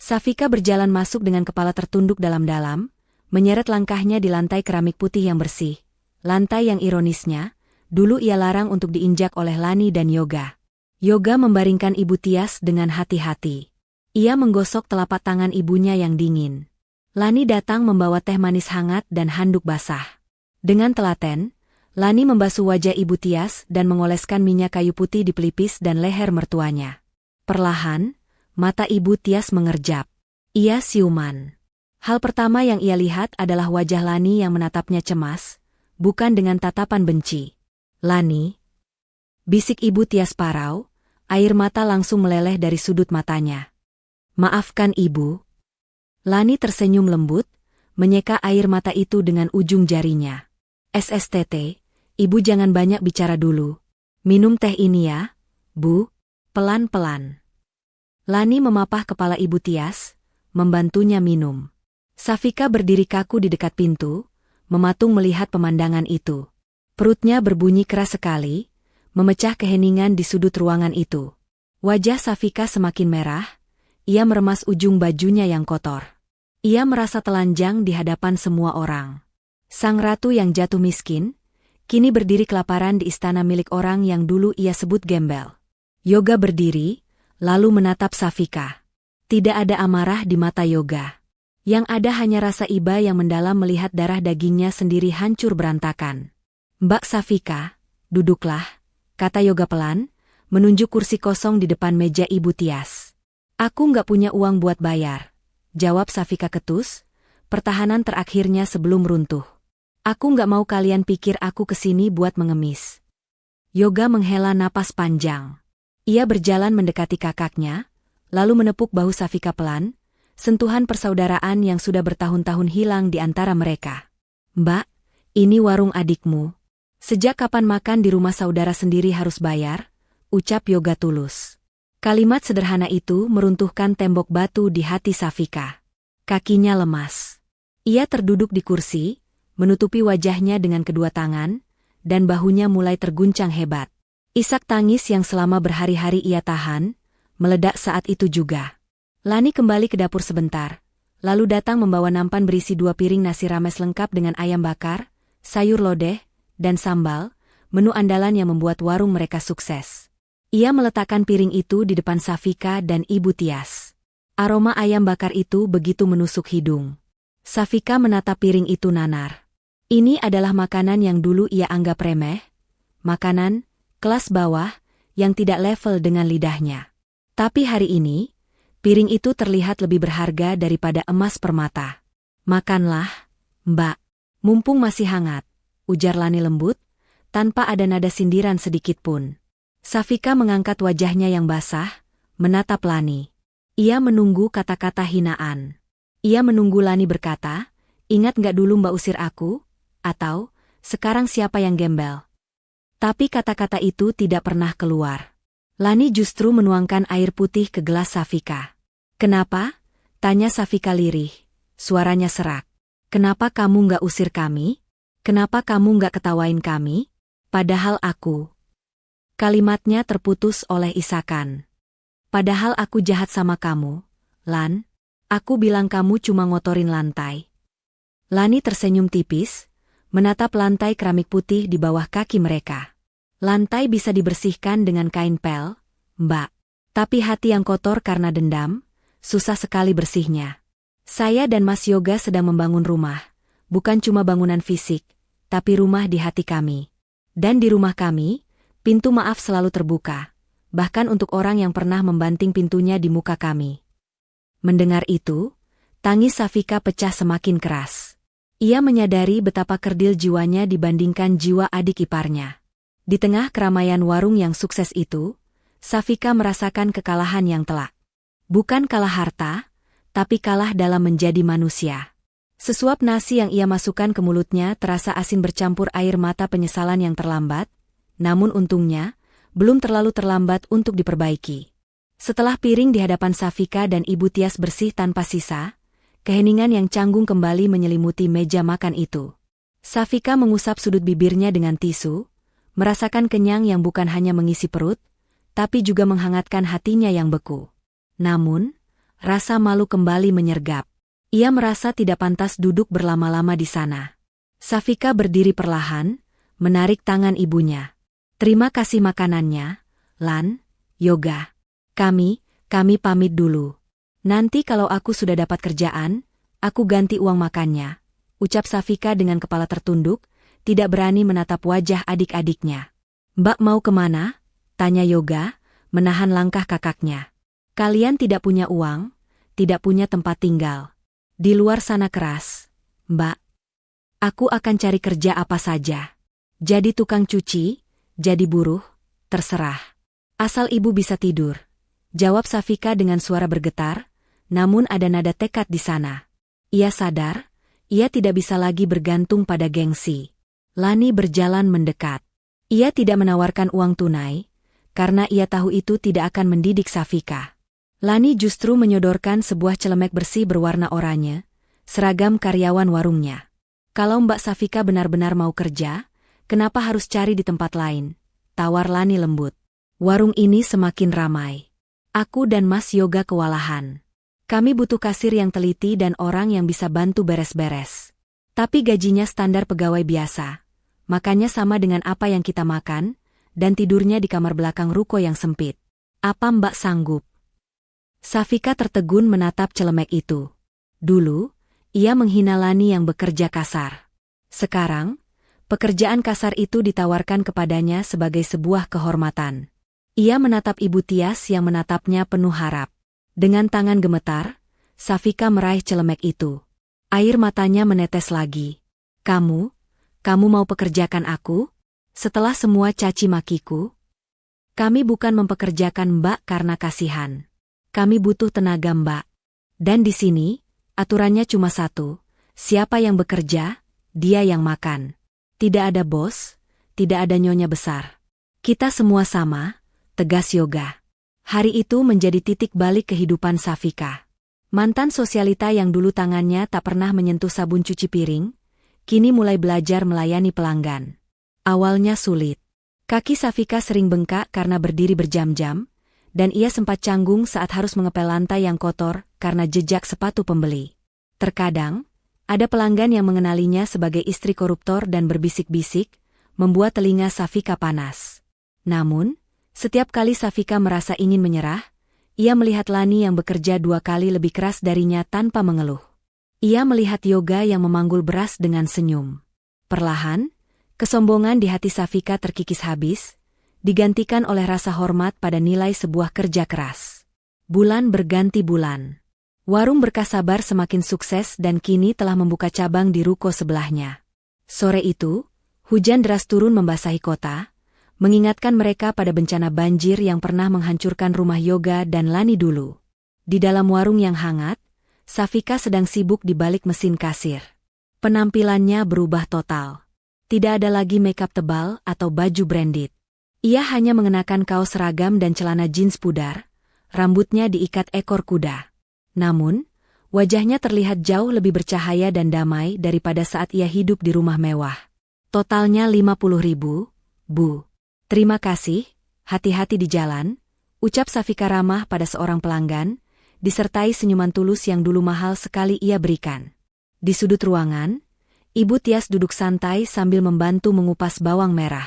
Safika berjalan masuk dengan kepala tertunduk dalam-dalam, menyeret langkahnya di lantai keramik putih yang bersih. Lantai yang ironisnya, dulu ia larang untuk diinjak oleh Lani dan Yoga. Yoga membaringkan Ibu Tias dengan hati-hati. Ia menggosok telapak tangan ibunya yang dingin. Lani datang membawa teh manis hangat dan handuk basah. Dengan telaten, Lani membasuh wajah Ibu Tias dan mengoleskan minyak kayu putih di pelipis dan leher mertuanya. Perlahan, mata Ibu Tias mengerjap. Ia siuman. Hal pertama yang ia lihat adalah wajah Lani yang menatapnya cemas, bukan dengan tatapan benci. Lani, bisik Ibu Tias parau, air mata langsung meleleh dari sudut matanya. Maafkan Ibu. Lani tersenyum lembut, menyeka air mata itu dengan ujung jarinya. SSTT, Ibu jangan banyak bicara dulu. Minum teh ini ya, Bu. Pelan-pelan. Lani memapah kepala Ibu Tias, membantunya minum. Safika berdiri kaku di dekat pintu, mematung melihat pemandangan itu. Perutnya berbunyi keras sekali, memecah keheningan di sudut ruangan itu. Wajah Safika semakin merah, ia meremas ujung bajunya yang kotor. Ia merasa telanjang di hadapan semua orang. Sang ratu yang jatuh miskin, kini berdiri kelaparan di istana milik orang yang dulu ia sebut gembel. Yoga berdiri, lalu menatap Safika. Tidak ada amarah di mata Yoga. Yang ada hanya rasa iba yang mendalam melihat darah dagingnya sendiri hancur berantakan. Mbak Safika, duduklah, kata Yoga pelan, menunjuk kursi kosong di depan meja Ibu Tias. Aku nggak punya uang buat bayar, jawab Safika ketus, pertahanan terakhirnya sebelum runtuh. Aku nggak mau kalian pikir aku kesini buat mengemis. Yoga menghela napas panjang. Ia berjalan mendekati kakaknya, lalu menepuk bahu Safika pelan, sentuhan persaudaraan yang sudah bertahun-tahun hilang di antara mereka. Mbak, ini warung adikmu. Sejak kapan makan di rumah saudara sendiri harus bayar? Ucap Yoga tulus. Kalimat sederhana itu meruntuhkan tembok batu di hati Safika. Kakinya lemas. Ia terduduk di kursi, menutupi wajahnya dengan kedua tangan, dan bahunya mulai terguncang hebat. Isak tangis yang selama berhari-hari ia tahan, meledak saat itu juga. Lani kembali ke dapur sebentar, lalu datang membawa nampan berisi 2 piring nasi rames lengkap dengan ayam bakar, sayur lodeh, dan sambal, menu andalan yang membuat warung mereka sukses. Ia meletakkan piring itu di depan Safika dan Ibu Tias. Aroma ayam bakar itu begitu menusuk hidung. Safika menatap piring itu nanar. Ini adalah makanan yang dulu ia anggap remeh, makanan kelas bawah yang tidak level dengan lidahnya. Tapi hari ini, piring itu terlihat lebih berharga daripada emas permata. Makanlah, Mbak, mumpung masih hangat, ujar Lani lembut, tanpa ada nada sindiran sedikit pun. Safika mengangkat wajahnya yang basah, menatap Lani. Ia menunggu kata-kata hinaan. Ia menunggu Lani berkata, ingat nggak dulu Mbak usir aku? Atau, sekarang siapa yang gembel? Tapi kata-kata itu tidak pernah keluar. Lani justru menuangkan air putih ke gelas Safika. Kenapa? Tanya Safika lirih. Suaranya serak. Kenapa kamu nggak usir kami? Kenapa kamu nggak ketawain kami? Padahal aku. Kalimatnya terputus oleh isakan. Padahal aku jahat sama kamu, Lan. Aku bilang kamu cuma ngotorin lantai. Lani tersenyum tipis, menatap lantai keramik putih di bawah kaki mereka. Lantai bisa dibersihkan dengan kain pel, Mbak. Tapi hati yang kotor karena dendam, susah sekali bersihnya. Saya dan Mas Yoga sedang membangun rumah, bukan cuma bangunan fisik, tapi rumah di hati kami. Dan di rumah kami, pintu maaf selalu terbuka, bahkan untuk orang yang pernah membanting pintunya di muka kami. Mendengar itu, tangis Safika pecah semakin keras. Ia menyadari betapa kerdil jiwanya dibandingkan jiwa adik iparnya. Di tengah keramaian warung yang sukses itu, Safika merasakan kekalahan yang telak. Bukan kalah harta, tapi kalah dalam menjadi manusia. Sesuap nasi yang ia masukkan ke mulutnya terasa asin bercampur air mata penyesalan yang terlambat, namun untungnya, belum terlalu terlambat untuk diperbaiki. Setelah piring di hadapan Safika dan Ibu Tias bersih tanpa sisa, keheningan yang canggung kembali menyelimuti meja makan itu. Safika mengusap sudut bibirnya dengan tisu, merasakan kenyang yang bukan hanya mengisi perut, tapi juga menghangatkan hatinya yang beku. Namun, rasa malu kembali menyergap. Ia merasa tidak pantas duduk berlama-lama di sana. Safika berdiri perlahan, menarik tangan ibunya. "Terima kasih makanannya, Lan, Yoga. Kami pamit dulu. Nanti kalau aku sudah dapat kerjaan, aku ganti uang makannya," ucap Safika dengan kepala tertunduk, tidak berani menatap wajah adik-adiknya. "Mbak mau kemana?" tanya Yoga, menahan langkah kakaknya. "Kalian tidak punya uang, tidak punya tempat tinggal. Di luar sana keras, Mbak. Aku akan cari kerja apa saja. Jadi tukang cuci, jadi buruh, terserah. Asal ibu bisa tidur," jawab Safika dengan suara bergetar, namun ada nada tekad di sana. Ia sadar, ia tidak bisa lagi bergantung pada gengsi. Lani berjalan mendekat. Ia tidak menawarkan uang tunai, karena ia tahu itu tidak akan mendidik Safika. Lani justru menyodorkan sebuah celemek bersih berwarna oranye, seragam karyawan warungnya. "Kalau Mbak Safika benar-benar mau kerja, kenapa harus cari di tempat lain?" tawar Lani lembut. "Warung ini semakin ramai. Aku dan Mas Yoga kewalahan. Kami butuh kasir yang teliti dan orang yang bisa bantu beres-beres. Tapi gajinya standar pegawai biasa, makannya sama dengan apa yang kita makan, dan tidurnya di kamar belakang ruko yang sempit. Apa Mbak sanggup?" Safika tertegun menatap celemek itu. Dulu, ia menghina Lani yang bekerja kasar. Sekarang, pekerjaan kasar itu ditawarkan kepadanya sebagai sebuah kehormatan. Ia menatap Ibu Tias yang menatapnya penuh harap. Dengan tangan gemetar, Safika meraih celemek itu. Air matanya menetes lagi. Kamu mau pekerjakan aku? Setelah semua caci makiku? Kami bukan mempekerjakan Mbak karena kasihan. Kami butuh tenaga Mbak. Dan di sini, aturannya cuma satu. Siapa yang bekerja, dia yang makan. Tidak ada bos, tidak ada nyonya besar. Kita semua sama, tegas Yoga. Hari itu menjadi titik balik kehidupan Safika. Mantan sosialita yang dulu tangannya tak pernah menyentuh sabun cuci piring, kini mulai belajar melayani pelanggan. Awalnya sulit. Kaki Safika sering bengkak karena berdiri berjam-jam, dan ia sempat canggung saat harus mengepel lantai yang kotor karena jejak sepatu pembeli. Terkadang, ada pelanggan yang mengenalinya sebagai istri koruptor dan berbisik-bisik, membuat telinga Safika panas. Namun, setiap kali Safika merasa ingin menyerah, ia melihat Lani yang bekerja 2 kali lebih keras darinya tanpa mengeluh. Ia melihat Yoga yang memanggul beras dengan senyum. Perlahan, kesombongan di hati Safika terkikis habis, digantikan oleh rasa hormat pada nilai sebuah kerja keras. Bulan berganti bulan. Warung Berkah Sabar semakin sukses dan kini telah membuka cabang di ruko sebelahnya. Sore itu, hujan deras turun membasahi kota, mengingatkan mereka pada bencana banjir yang pernah menghancurkan rumah Yoga dan Lani dulu. Di dalam warung yang hangat, Safika sedang sibuk di balik mesin kasir. Penampilannya berubah total. Tidak ada lagi makeup tebal atau baju branded. Ia hanya mengenakan kaos seragam dan celana jeans pudar, rambutnya diikat ekor kuda. Namun, wajahnya terlihat jauh lebih bercahaya dan damai daripada saat ia hidup di rumah mewah. Totalnya 50.000, Bu. Terima kasih, hati-hati di jalan, ucap Safika ramah pada seorang pelanggan, disertai senyuman tulus yang dulu mahal sekali ia berikan. Di sudut ruangan, Ibu Tias duduk santai sambil membantu mengupas bawang merah.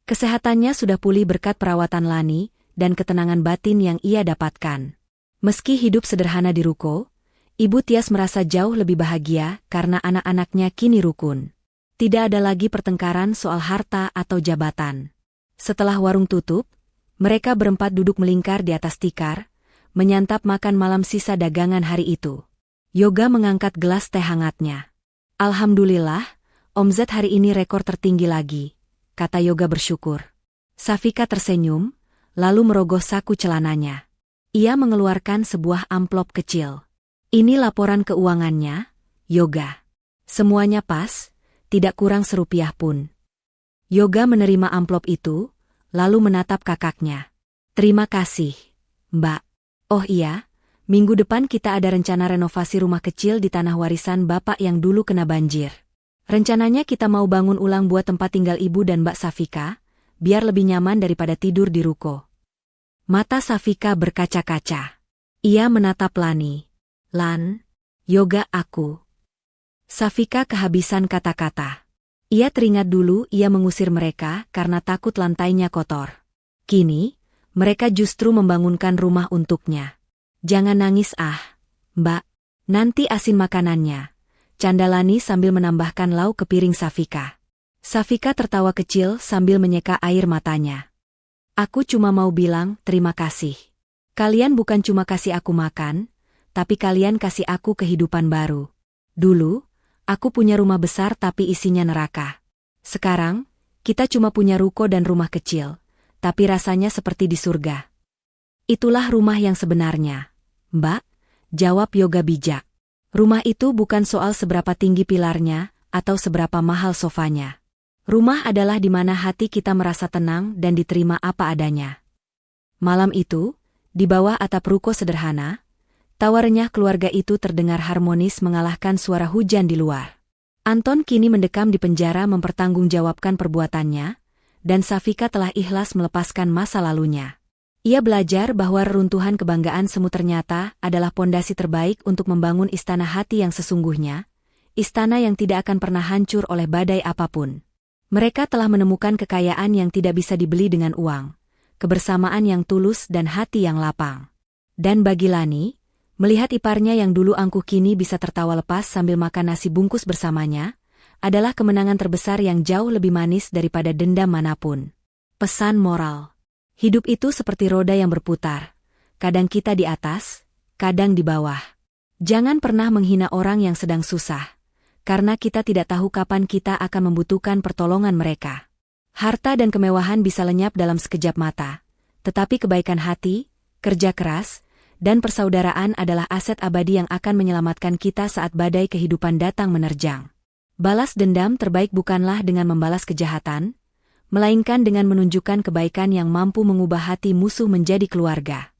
Kesehatannya sudah pulih berkat perawatan Lani, dan ketenangan batin yang ia dapatkan. Meski hidup sederhana di ruko, Ibu Tias merasa jauh lebih bahagia karena anak-anaknya kini rukun. Tidak ada lagi pertengkaran soal harta atau jabatan. Setelah warung tutup, mereka berempat duduk melingkar di atas tikar, menyantap makan malam sisa dagangan hari itu. Yoga mengangkat gelas teh hangatnya. Alhamdulillah, omzet hari ini rekor tertinggi lagi, kata Yoga bersyukur. Safika tersenyum, lalu merogoh saku celananya. Ia mengeluarkan sebuah amplop kecil. Ini laporan keuangannya, Yoga. Semuanya pas, tidak kurang serupiah pun. Yoga menerima amplop itu, lalu menatap kakaknya. Terima kasih, Mbak. Oh iya, minggu depan kita ada rencana renovasi rumah kecil di tanah warisan Bapak yang dulu kena banjir. Rencananya kita mau bangun ulang buat tempat tinggal Ibu dan Mbak Safika, biar lebih nyaman daripada tidur di ruko. Mata Safika berkaca-kaca. Ia menatap Lani. Lan, Yoga aku. Safika kehabisan kata-kata. Ia teringat dulu ia mengusir mereka karena takut lantainya kotor. Kini, mereka justru membangunkan rumah untuknya. Jangan nangis Mbak. Nanti asin makanannya, canda Lani sambil menambahkan lauk ke piring Safika. Safika tertawa kecil sambil menyeka air matanya. Aku cuma mau bilang terima kasih. Kalian bukan cuma kasih aku makan, tapi kalian kasih aku kehidupan baru. Dulu, aku punya rumah besar tapi isinya neraka. Sekarang, kita cuma punya ruko dan rumah kecil, tapi rasanya seperti di surga. Itulah rumah yang sebenarnya, Mbak, jawab Yoga bijak. Rumah itu bukan soal seberapa tinggi pilarnya atau seberapa mahal sofanya. Rumah adalah di mana hati kita merasa tenang dan diterima apa adanya. Malam itu, di bawah atap ruko sederhana, tawa renyah keluarga itu terdengar harmonis mengalahkan suara hujan di luar. Anton kini mendekam di penjara mempertanggungjawabkan perbuatannya, dan Safika telah ikhlas melepaskan masa lalunya. Ia belajar bahwa reruntuhan kebanggaan semu ternyata adalah pondasi terbaik untuk membangun istana hati yang sesungguhnya, istana yang tidak akan pernah hancur oleh badai apapun. Mereka telah menemukan kekayaan yang tidak bisa dibeli dengan uang, kebersamaan yang tulus dan hati yang lapang. Dan bagi Lani, melihat iparnya yang dulu angkuh kini bisa tertawa lepas sambil makan nasi bungkus bersamanya, adalah kemenangan terbesar yang jauh lebih manis daripada dendam manapun. Pesan moral. Hidup itu seperti roda yang berputar. Kadang kita di atas, kadang di bawah. Jangan pernah menghina orang yang sedang susah, karena kita tidak tahu kapan kita akan membutuhkan pertolongan mereka. Harta dan kemewahan bisa lenyap dalam sekejap mata, tetapi kebaikan hati, kerja keras, dan persaudaraan adalah aset abadi yang akan menyelamatkan kita saat badai kehidupan datang menerjang. Balas dendam terbaik bukanlah dengan membalas kejahatan, melainkan dengan menunjukkan kebaikan yang mampu mengubah hati musuh menjadi keluarga.